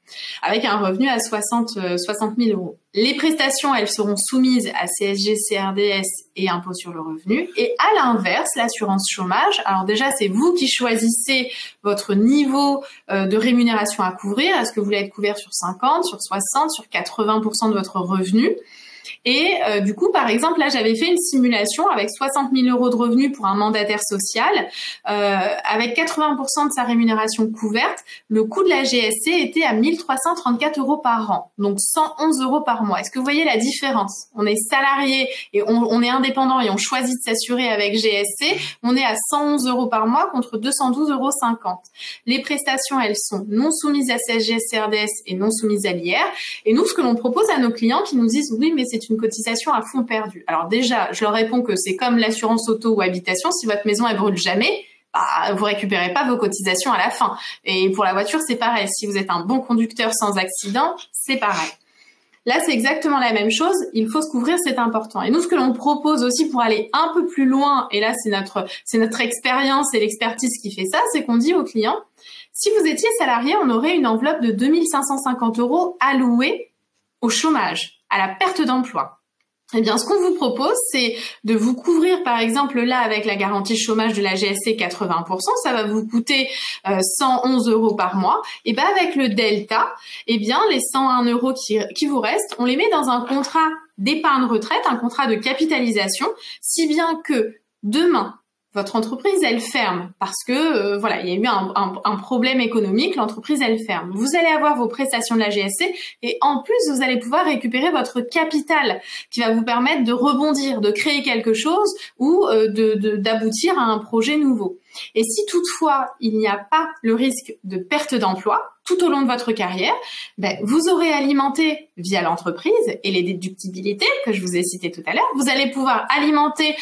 avec un revenu à 60 000 €. Les prestations, elles seront soumises à CSG, CRDS et impôt sur le revenu. Et à l'inverse, l'assurance chômage, alors déjà, c'est vous qui choisissez votre niveau de rémunération à couvrir. Est-ce que vous voulez être couvert sur 50, sur 60, sur 80% de votre revenu? Et du coup, par exemple, là, j'avais fait une simulation avec 60 000 € de revenus pour un mandataire social. Avec 80% de sa rémunération couverte, le coût de la GSC était à 1 334 € par an, donc 111 € par mois. Est-ce que vous voyez la différence? On est salarié et on est indépendant et on choisit de s'assurer avec GSC. On est à 111 € par mois contre 212,50 €. Les prestations, elles sont non soumises à CSG, CRDS et non soumises à l'IR. Et nous, ce que l'on propose à nos clients qui nous disent « oui, mais c'est une cotisation à fond perdu ». Alors déjà, je leur réponds que c'est comme l'assurance auto ou habitation. Si votre maison, elle brûle jamais, vous récupérez pas vos cotisations à la fin. Et pour la voiture, c'est pareil. Si vous êtes un bon conducteur sans accident, c'est pareil. Là, c'est exactement la même chose. Il faut se couvrir, c'est important. Et nous, ce que l'on propose aussi pour aller un peu plus loin, et là, c'est notre expérience et l'expertise qui fait ça, c'est qu'on dit aux clients, si vous étiez salarié, on aurait une enveloppe de 2 550 € allouée au chômage, à la perte d'emploi. Eh bien, ce qu'on vous propose, c'est de vous couvrir, par exemple, là, avec la garantie chômage de la GSC 80%, ça va vous coûter 111 € par mois. Et ben, avec le delta, eh bien, les 101 € qui vous restent, on les met dans un contrat d'épargne retraite, un contrat de capitalisation, si bien que demain, votre entreprise, elle ferme parce que il y a eu un problème économique, l'entreprise, elle ferme. Vous allez avoir vos prestations de la GSC et en plus, vous allez pouvoir récupérer votre capital qui va vous permettre de rebondir, de créer quelque chose ou d'aboutir à un projet nouveau. Et si toutefois, il n'y a pas le risque de perte d'emploi tout au long de votre carrière, vous aurez alimenté via l'entreprise et les déductibilités que je vous ai citées tout à l'heure, vous allez pouvoir alimenter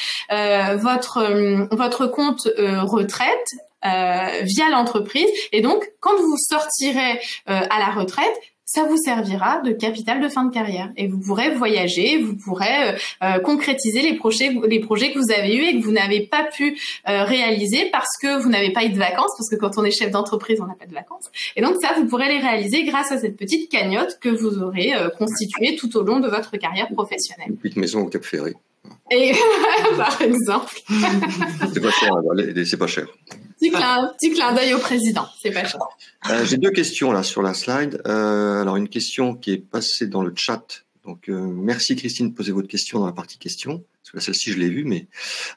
votre compte retraite via l'entreprise. Et donc, quand vous sortirez à la retraite, ça vous servira de capital de fin de carrière et vous pourrez voyager, vous pourrez concrétiser les projets que vous avez eus et que vous n'avez pas pu réaliser parce que vous n'avez pas eu de vacances, parce que quand on est chef d'entreprise, on n'a pas de vacances. Et donc ça, vous pourrez les réaliser grâce à cette petite cagnotte que vous aurez constituée tout au long de votre carrière professionnelle. Une petite maison au Cap Ferré. Et par exemple. C'est pas cher, c'est pas cher. Petit clin d'œil au président, c'est pas cher. J'ai deux questions là sur la slide. Alors une question qui est passée dans le chat. Donc merci Christine de poser votre question dans la partie questions. Parce que celle-ci je l'ai vue, mais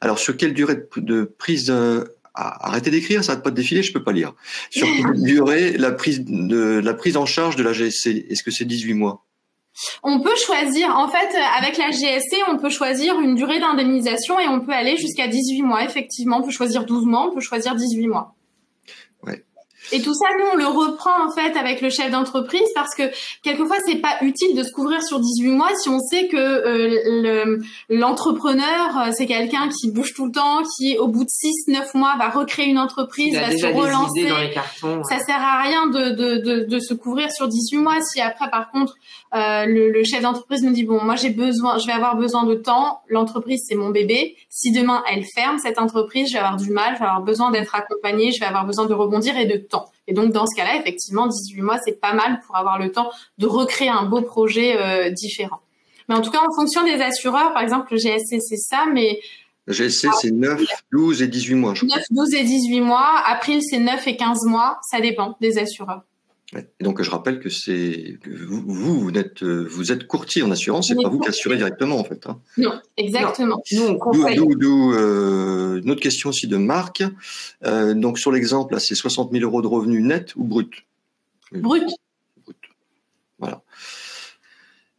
alors sur quelle durée de prise arrêtez d'écrire, ça n'arrête pas de défiler, je peux pas lire. Sur quelle durée la prise en charge de la GSC? Est-ce que c'est 18 mois? On peut choisir, en fait, avec la GSC, on peut choisir une durée d'indemnisation et on peut aller jusqu'à 18 mois, effectivement. On peut choisir 12 mois, on peut choisir 18 mois. Ouais. Et tout ça, nous, on le reprend, en fait, avec le chef d'entreprise parce que, quelquefois, c'est pas utile de se couvrir sur 18 mois si on sait que l'entrepreneur, c'est quelqu'un qui bouge tout le temps, qui, au bout de 6-9 mois, va recréer une entreprise, va se relancer. Dans les cartons, ouais. Ça sert à rien de se couvrir sur 18 mois si après, par contre, le chef d'entreprise nous dit, bon, moi, je vais avoir besoin de temps. L'entreprise, c'est mon bébé. Si demain, elle ferme cette entreprise, je vais avoir du mal, je vais avoir besoin d'être accompagnée, je vais avoir besoin de rebondir et de temps. Et donc, dans ce cas-là, effectivement, 18 mois, c'est pas mal pour avoir le temps de recréer un beau projet différent. Mais en tout cas, en fonction des assureurs, par exemple, le GSC, c'est ça, mais... Le GSC, c'est 9, 12 et 18 mois, je crois. 9, 12 et 18 mois. April, c'est 9 et 15 mois. Ça dépend des assureurs. Ouais. Et donc je rappelle que vous êtes courtier en assurance, c'est pas vous qui assurez directement en fait. Hein. Non, exactement. Non. Nous on conseille. D'où une autre question aussi de Marc. Donc sur l'exemple, là, c'est 60 000 euros de revenus nets ou brut? Brut. Voilà.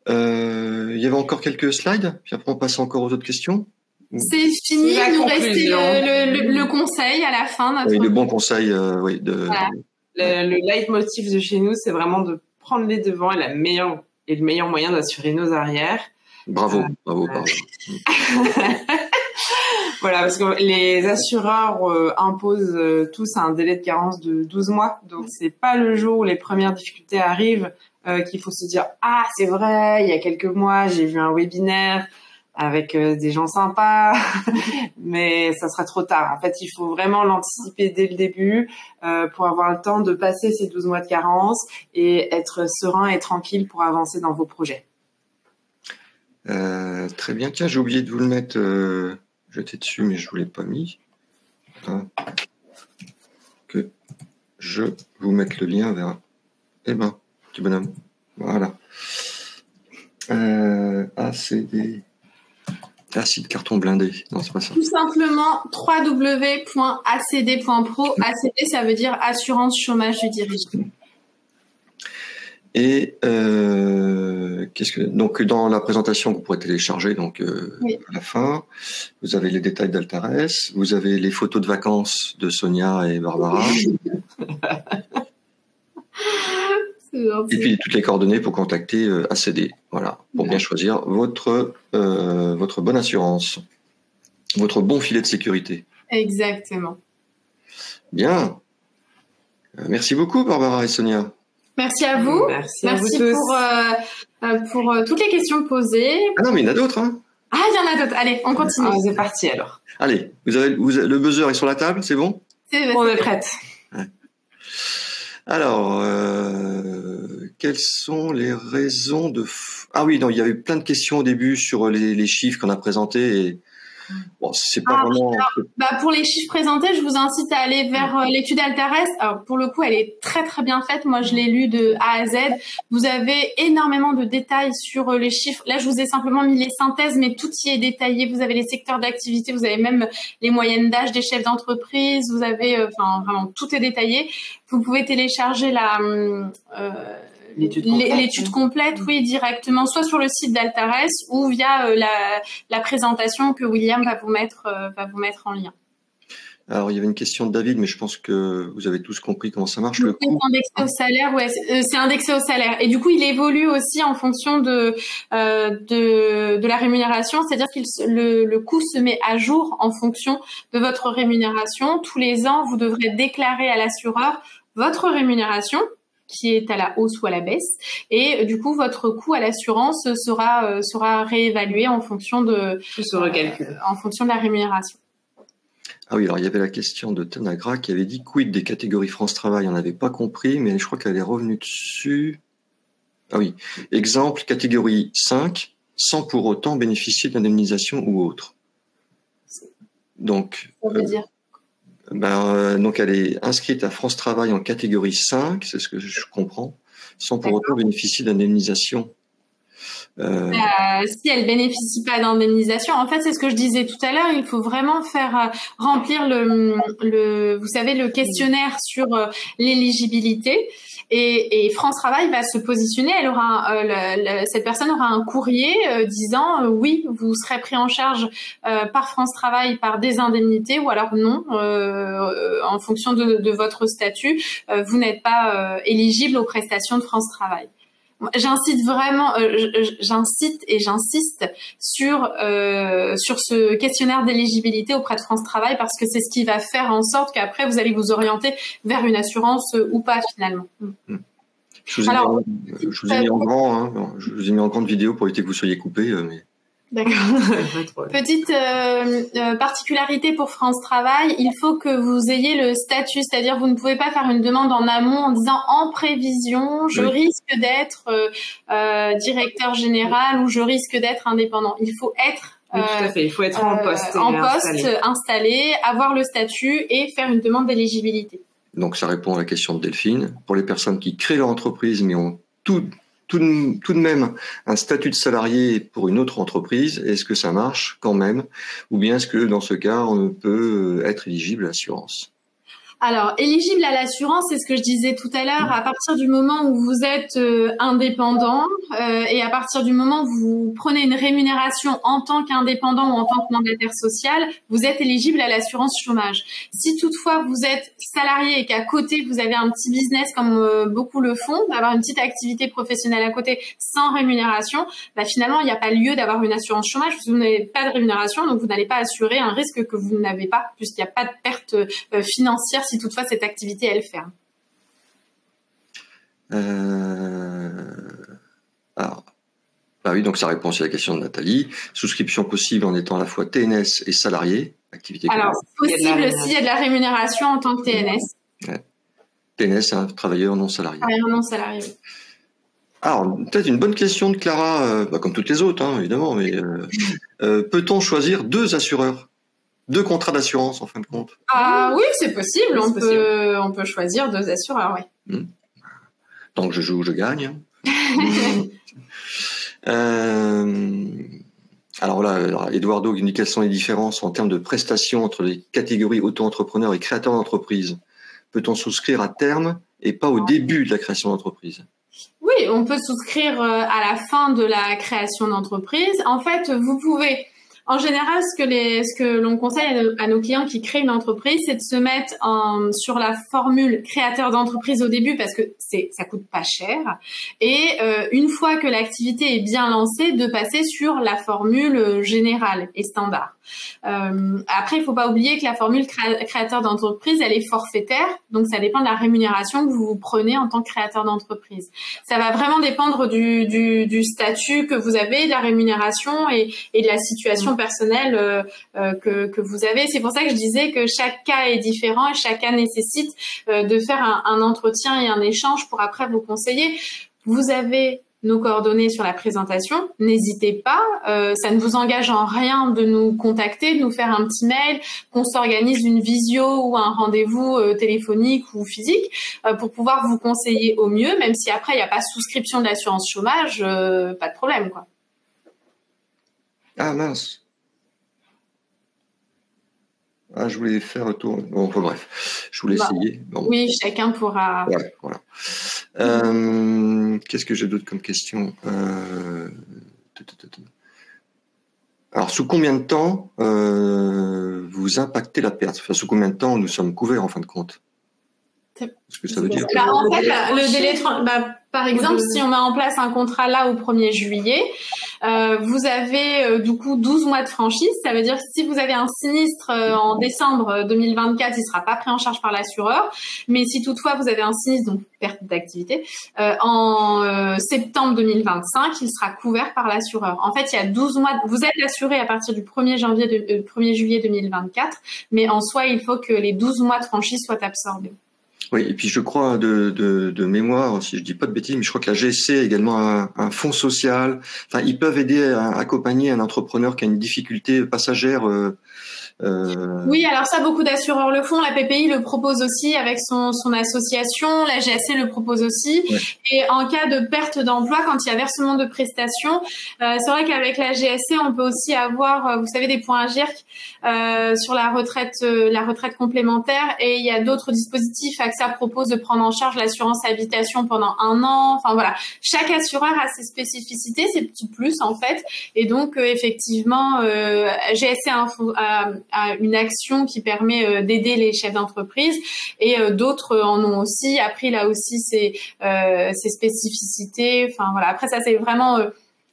Il y avait encore quelques slides, puis après on passe encore aux autres questions. C'est fini, il nous restait le conseil à la fin. Oui, le bon conseil, oui. Voilà. Le leitmotiv de chez nous, c'est vraiment de prendre les devants et le meilleur moyen d'assurer nos arrières. Bravo. Voilà, parce que les assureurs imposent tous un délai de carence de 12 mois. Donc, c'est pas le jour où les premières difficultés arrivent qu'il faut se dire « Ah, c'est vrai, il y a quelques mois, j'ai vu un webinaire avec des gens sympas, mais ça sera trop tard. » En fait, il faut vraiment l'anticiper dès le début pour avoir le temps de passer ces 12 mois de carence et être serein et tranquille pour avancer dans vos projets. Très bien. Tiens, j'ai oublié de vous le mettre... J'étais dessus, mais je ne vous l'ai pas mis. Que je vous mette le lien vers... Eh ben, petit bonhomme. Voilà. ACD. Acide carton blindé. Non, c'est pas ça. Tout simplement www.acd.pro. ACD, ça veut dire assurance chômage du dirigeant. Et donc dans la présentation que vous pourrez télécharger donc oui. À la fin, vous avez les détails d'Altares, vous avez les photos de vacances de Sonia et Barbara. Et puis toutes les coordonnées pour contacter ACD. Voilà, pour bien choisir votre bonne assurance, votre bon filet de sécurité. Exactement. Bien. Merci beaucoup Barbara et Sonia. Merci à vous. Merci à vous tous. pour toutes les questions posées. Ah non, mais il y en a d'autres. Hein. Ah, il y en a d'autres. Allez, on continue. C'est parti alors. Allez, le buzzer est sur la table, c'est bon? On est prête. Ouais. Alors, quelles sont les raisons de... Ah oui, non, il y avait plein de questions au début sur les chiffres qu'on a présentés et... Bon, c'est pas vraiment... Alors, pour les chiffres présentés, je vous incite à aller vers l'étude Altares. Alors, pour le coup, elle est très, très bien faite. Moi, je l'ai lue de A à Z. Vous avez énormément de détails sur les chiffres. Là, je vous ai simplement mis les synthèses, mais tout y est détaillé. Vous avez les secteurs d'activité, vous avez même les moyennes d'âge des chefs d'entreprise. Vous avez, vraiment, tout est détaillé. Vous pouvez télécharger l'étude complète, oui, directement, soit sur le site d'Altares ou via la présentation que William va vous mettre en lien. Alors, il y avait une question de David, mais je pense que vous avez tous compris comment ça marche. Le coût indexé au salaire, ouais, c'est indexé au salaire. Et du coup, il évolue aussi en fonction de la rémunération, c'est-à-dire que le coût se met à jour en fonction de votre rémunération. Tous les ans, vous devrez déclarer à l'assureur votre rémunération, qui est à la hausse ou à la baisse, et du coup votre coût à l'assurance sera réévalué en fonction de en fonction de la rémunération. Ah oui, alors il y avait la question de Tanagra qui avait dit quid des catégories France Travail, on n'avait pas compris, mais je crois qu'elle est revenue dessus. Ah oui, exemple catégorie 5, sans pour autant bénéficier d'indemnisation ou autre. Donc, ça veut dire donc elle est inscrite à France Travail en catégorie 5, c'est ce que je comprends, sans pour autant bénéficier d'indemnisation. Si elle bénéficie pas d'indemnisation, en fait c'est ce que je disais tout à l'heure, il faut vraiment faire remplir vous savez, le questionnaire sur l'éligibilité. Et France Travail va se positionner. Elle aura cette personne aura un courrier disant oui, vous serez pris en charge par France Travail par des indemnités, ou alors non, en fonction de votre statut, vous n'êtes pas éligible aux prestations de France Travail. J'incite vraiment, j'insiste sur ce questionnaire d'éligibilité auprès de France Travail, parce que c'est ce qui va faire en sorte qu'après vous allez vous orienter vers une assurance ou pas finalement. Je vous ai mis en grand, hein, je vous ai mis en grande vidéo pour éviter que vous soyez coupé, mais... D'accord. Petite particularité pour France Travail, il faut que vous ayez le statut, c'est-à-dire vous ne pouvez pas faire une demande en amont en disant en prévision, je risque d'être directeur général ou je risque d'être indépendant. Il faut être tout à fait. Il faut être en poste installé, avoir le statut et faire une demande d'éligibilité. Donc ça répond à la question de Delphine. Pour les personnes qui créent leur entreprise mais ont tout de même un statut de salarié pour une autre entreprise, est-ce que ça marche quand même? Ou bien est-ce que dans ce cas, on peut être éligible à l'assurance? Alors, éligible à l'assurance, c'est ce que je disais tout à l'heure, à partir du moment où vous êtes indépendant et à partir du moment où vous prenez une rémunération en tant qu'indépendant ou en tant que mandataire social, vous êtes éligible à l'assurance chômage. Si toutefois vous êtes salarié et qu'à côté vous avez un petit business comme beaucoup le font, d'avoir une petite activité professionnelle à côté sans rémunération, bah, finalement il n'y a pas lieu d'avoir une assurance chômage parce que vous n'avez pas de rémunération, donc vous n'allez pas assurer un risque que vous n'avez pas puisqu'il n'y a pas de perte financière si toutefois cette activité elle ferme. Alors, bah oui, donc ça répond aussi à la question de Nathalie. Souscription possible en étant à la fois TNS et salarié. Activité. Alors, possible s'il y a de la rémunération en tant que TNS. Ouais. TNS, c'est un travailleur non salarié. Travailleur non salarié. Alors, peut-être une bonne question de Clara, comme toutes les autres, hein, évidemment, mais peut-on choisir 2 assureurs? 2 contrats d'assurance, en fin de compte? Ah oui, c'est possible. On peut choisir 2 assureurs, oui. Tant que je joue, je gagne. Alors là, Eduardo nous dit quelles sont les différences en termes de prestations entre les catégories auto-entrepreneurs et créateurs d'entreprise. Peut-on souscrire à terme et pas au début de la création d'entreprise? Oui, on peut souscrire à la fin de la création d'entreprise. En fait, vous pouvez... En général, ce que l'on conseille à nos clients qui créent une entreprise, c'est de se mettre sur la formule créateur d'entreprise au début parce que ça coûte pas cher. Et une fois que l'activité est bien lancée, de passer sur la formule générale et standard. Après, il faut pas oublier que la formule créateur d'entreprise, elle est forfaitaire, donc ça dépend de la rémunération que vous prenez en tant que créateur d'entreprise. Ça va vraiment dépendre du statut que vous avez, de la rémunération et de la situation personnelle que vous avez. C'est pour ça que je disais que chaque cas est différent et chaque cas nécessite de faire un entretien et un échange pour après vous conseiller. Vous avez nos coordonnées sur la présentation. N'hésitez pas, ça ne vous engage en rien de nous contacter, de nous faire un petit mail, qu'on s'organise une visio ou un rendez-vous téléphonique ou physique pour pouvoir vous conseiller au mieux, même si après il n'y a pas souscription de l'assurance chômage, pas de problème, quoi. Ah mince. Ah, je voulais faire le tour. Bon, enfin, bref, je voulais essayer. Bon. Oui, chacun pourra. Ouais, voilà. Qu'est-ce que j'ai d'autre comme question? Alors, sous combien de temps vous impactez la perte? Enfin, sous combien de temps nous sommes couverts en fin de compte? Ce que ça veut dire. Bah, en fait, le délai, par exemple, si on met en place un contrat là au 1er juillet, vous avez du coup 12 mois de franchise. Ça veut dire que si vous avez un sinistre en décembre 2024, il sera pas pris en charge par l'assureur. Mais si toutefois vous avez un sinistre, donc perte d'activité, en septembre 2025, il sera couvert par l'assureur. En fait, il y a 12 mois. Vous êtes assuré à partir du 1er juillet 2024, mais en soi, il faut que les 12 mois de franchise soient absorbés. Oui, et puis je crois de mémoire, si je dis pas de bêtises, mais je crois que la GSC a également un fonds social. Enfin, ils peuvent aider à accompagner un entrepreneur qui a une difficulté passagère. Oui, alors ça, beaucoup d'assureurs le font. La PPI le propose aussi avec son association. La GSC le propose aussi. Ouais. Et en cas de perte d'emploi, quand il y a versement de prestations, c'est vrai qu'avec la GSC, on peut aussi avoir, vous savez, des points à GIRC sur la retraite complémentaire. Et il y a d'autres dispositifs. AXA propose de prendre en charge l'assurance habitation pendant 1 an. Enfin voilà, chaque assureur a ses spécificités, ses petits plus en fait. Et donc effectivement, GSC a une action qui permet d'aider les chefs d'entreprise et d'autres en ont aussi. Après, il a aussi ses spécificités. Enfin voilà. Après ça, c'est vraiment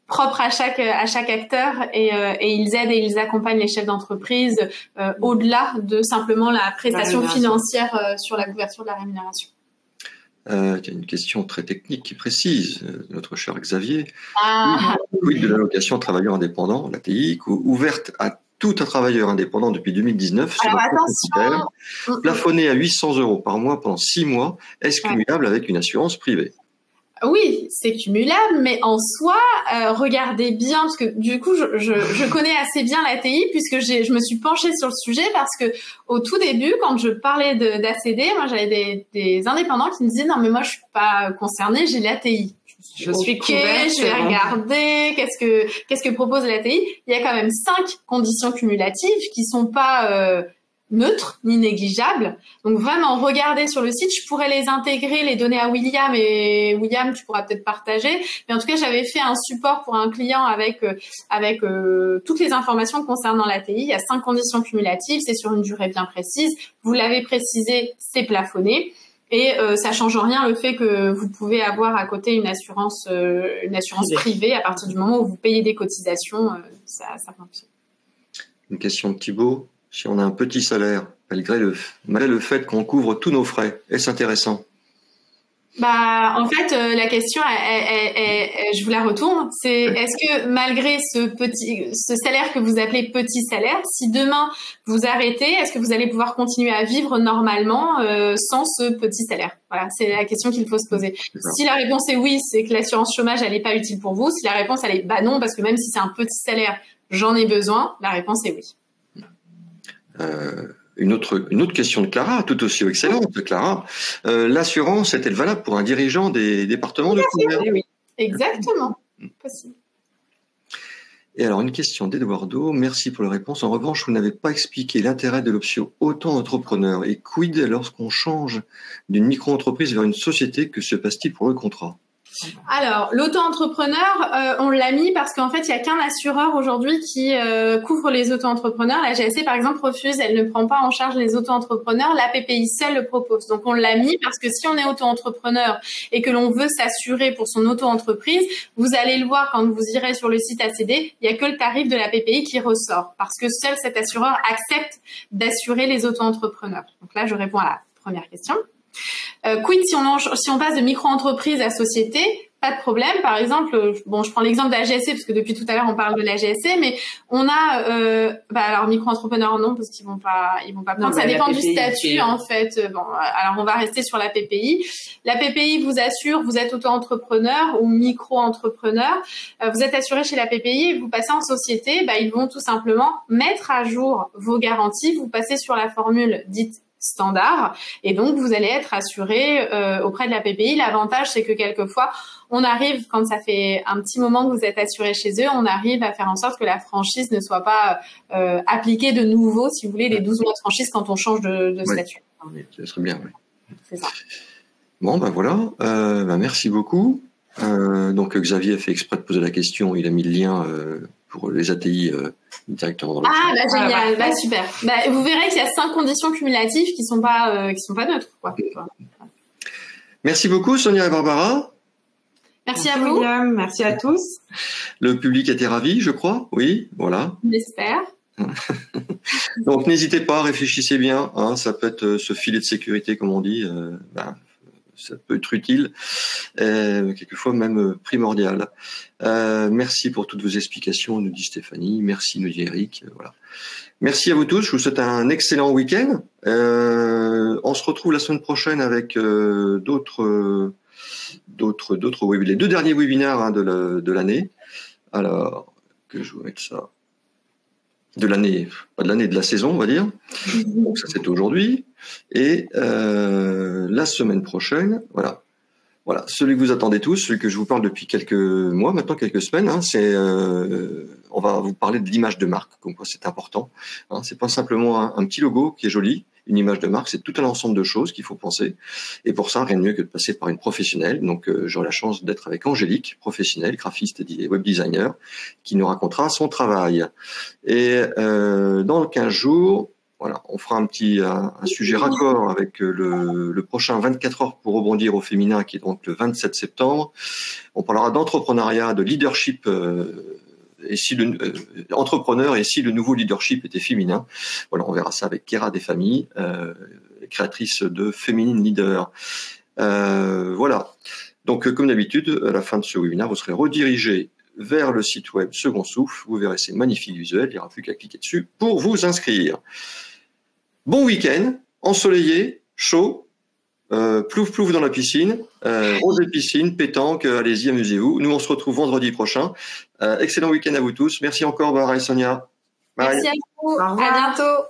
propre à chaque acteur et ils aident et ils accompagnent les chefs d'entreprise au-delà de simplement la prestation financière sur la couverture de la rémunération. Il y a une question très technique qui précise, notre cher Xavier. Quid de l'allocation travailleur indépendant, l'ATI, ouverte à tout un travailleur indépendant depuis 2019, plafonné à 800 € par mois pendant 6 mois, est-ce cumulable avec une assurance privée? Oui, c'est cumulable, mais en soi, regardez bien, parce que du coup, je connais assez bien l'ATI, puisque je me suis penchée sur le sujet, parce que au tout début, quand je parlais d'ACD, moi j'avais des indépendants qui me disaient non mais moi je suis pas concernée, j'ai l'ATI. Je suis couverte, je vais regarder qu'est-ce que propose l'ATI. Il y a quand même 5 conditions cumulatives qui sont pas neutres ni négligeables. Donc vraiment, regardez sur le site. Je pourrais les intégrer, les donner à William, et William, tu pourras peut-être partager. Mais en tout cas, j'avais fait un support pour un client avec toutes les informations concernant l'ATI. Il y a 5 conditions cumulatives. C'est sur une durée bien précise. Vous l'avez précisé, c'est plafonné. Et ça change en rien le fait que vous pouvez avoir à côté une assurance privée à partir du moment où vous payez des cotisations, ça fonctionne. Une question de Thibaut. Si on a un petit salaire, malgré le fait qu'on couvre tous nos frais, est-ce intéressant? Bah, en fait, la question, je vous la retourne. C'est est-ce que malgré ce salaire que vous appelez petit salaire, si demain vous arrêtez, est-ce que vous allez pouvoir continuer à vivre normalement sans ce petit salaire? Voilà, c'est la question qu'il faut se poser. Si la réponse est oui, c'est que l'assurance chômage elle n'est pas utile pour vous. Si la réponse elle est bah non, parce que même si c'est un petit salaire, j'en ai besoin, la réponse est oui. Une autre question de Clara, tout aussi excellente, Clara. L'assurance est-elle valable pour un dirigeant des départements de couvert? Oui, exactement. Possible. Et alors, une question d'Eduardo. Merci pour la réponse. En revanche, vous n'avez pas expliqué l'intérêt de l'option auto-entrepreneur. Et quid lorsqu'on change d'une micro-entreprise vers une société, que se passe-t-il pour le contrat? Alors, l'auto-entrepreneur, on l'a mis parce qu'en fait, il n'y a qu'un assureur aujourd'hui qui couvre les auto-entrepreneurs. La GSC, par exemple, refuse, elle ne prend pas en charge les auto-entrepreneurs. La PPI seule le propose. Donc, on l'a mis parce que si on est auto-entrepreneur et que l'on veut s'assurer pour son auto-entreprise, vous allez le voir quand vous irez sur le site ACD, il n'y a que le tarif de la PPI qui ressort parce que seul cet assureur accepte d'assurer les auto-entrepreneurs. Donc là, je réponds à la première question. Quid si on passe de micro-entreprise à société, pas de problème. Par exemple, bon, je prends l'exemple de la GSC parce que depuis tout à l'heure on parle de la GSC, mais on a, alors micro-entrepreneur non parce qu'ils vont pas prendre. Ça dépend du statut en fait. Bon, alors on va rester sur la PPI. La PPI vous assure, vous êtes auto-entrepreneur ou micro-entrepreneur, vous êtes assuré chez la PPI et vous passez en société, ils vont tout simplement mettre à jour vos garanties. Vous passez sur la formule dite standard et donc vous allez être assuré auprès de la PPI. L'avantage c'est que quelquefois on arrive, quand ça fait un petit moment que vous êtes assuré chez eux, on arrive à faire en sorte que la franchise ne soit pas appliquée de nouveau, si vous voulez, les 12 mois de franchise quand on change de statut. Oui, ça serait bien, oui. C'est ça. Bon, voilà. Merci beaucoup. Donc Xavier a fait exprès de poser la question, il a mis le lien pour les ATI directement dans le chat. Génial, super. Vous verrez qu'il y a 5 conditions cumulatives qui sont pas neutres, quoi. Merci beaucoup Sonia et Barbara. Merci à vous. William, merci à tous. Le public était ravi, je crois. Oui, voilà. J'espère. Donc n'hésitez pas, réfléchissez bien. Ça peut être ce filet de sécurité, comme on dit. Ça peut être utile, quelquefois même primordial. Merci pour toutes vos explications, nous dit Stéphanie. Merci, nous dit Eric. Voilà. Merci à vous tous. Je vous souhaite un excellent week-end. On se retrouve la semaine prochaine avec d'autres webinaires, les 2 derniers webinaires de l'année. Alors, que je vous mette ça. De l'année, pas de l'année, de la saison, on va dire. Donc ça, c'est aujourd'hui. Et la semaine prochaine, voilà, celui que vous attendez tous, celui que je vous parle depuis quelques mois, maintenant quelques semaines, c'est on va vous parler de l'image de marque, comme quoi c'est important. C'est pas simplement un petit logo qui est joli. Une image de marque, c'est tout un ensemble de choses qu'il faut penser. Et pour ça, rien de mieux que de passer par une professionnelle. Donc, j'aurai la chance d'être avec Angélique, professionnelle, graphiste et web designer, qui nous racontera son travail. Et dans 15 jours, voilà, on fera un sujet raccord avec le prochain 24 heures pour rebondir au féminin, qui est donc le 27 septembre. On parlera d'entrepreneuriat, de leadership, et si entrepreneur, et si le nouveau leadership était féminin. Voilà, on verra ça avec Kéra Desfamilles, créatrice de Féminine Leader. Voilà. Donc, comme d'habitude, à la fin de ce webinaire, vous serez redirigé vers le site web Second Souffle. Vous verrez ces magnifiques visuels. Il n'y aura plus qu'à cliquer dessus pour vous inscrire. Bon week-end, ensoleillé, chaud. plouf plouf dans la piscine, rose et piscine, pétanque, allez-y, amusez-vous. Nous, on se retrouve vendredi prochain. Excellent week-end à vous tous. Merci encore, Barbara et Sonia. Bye. Merci à vous. À bientôt.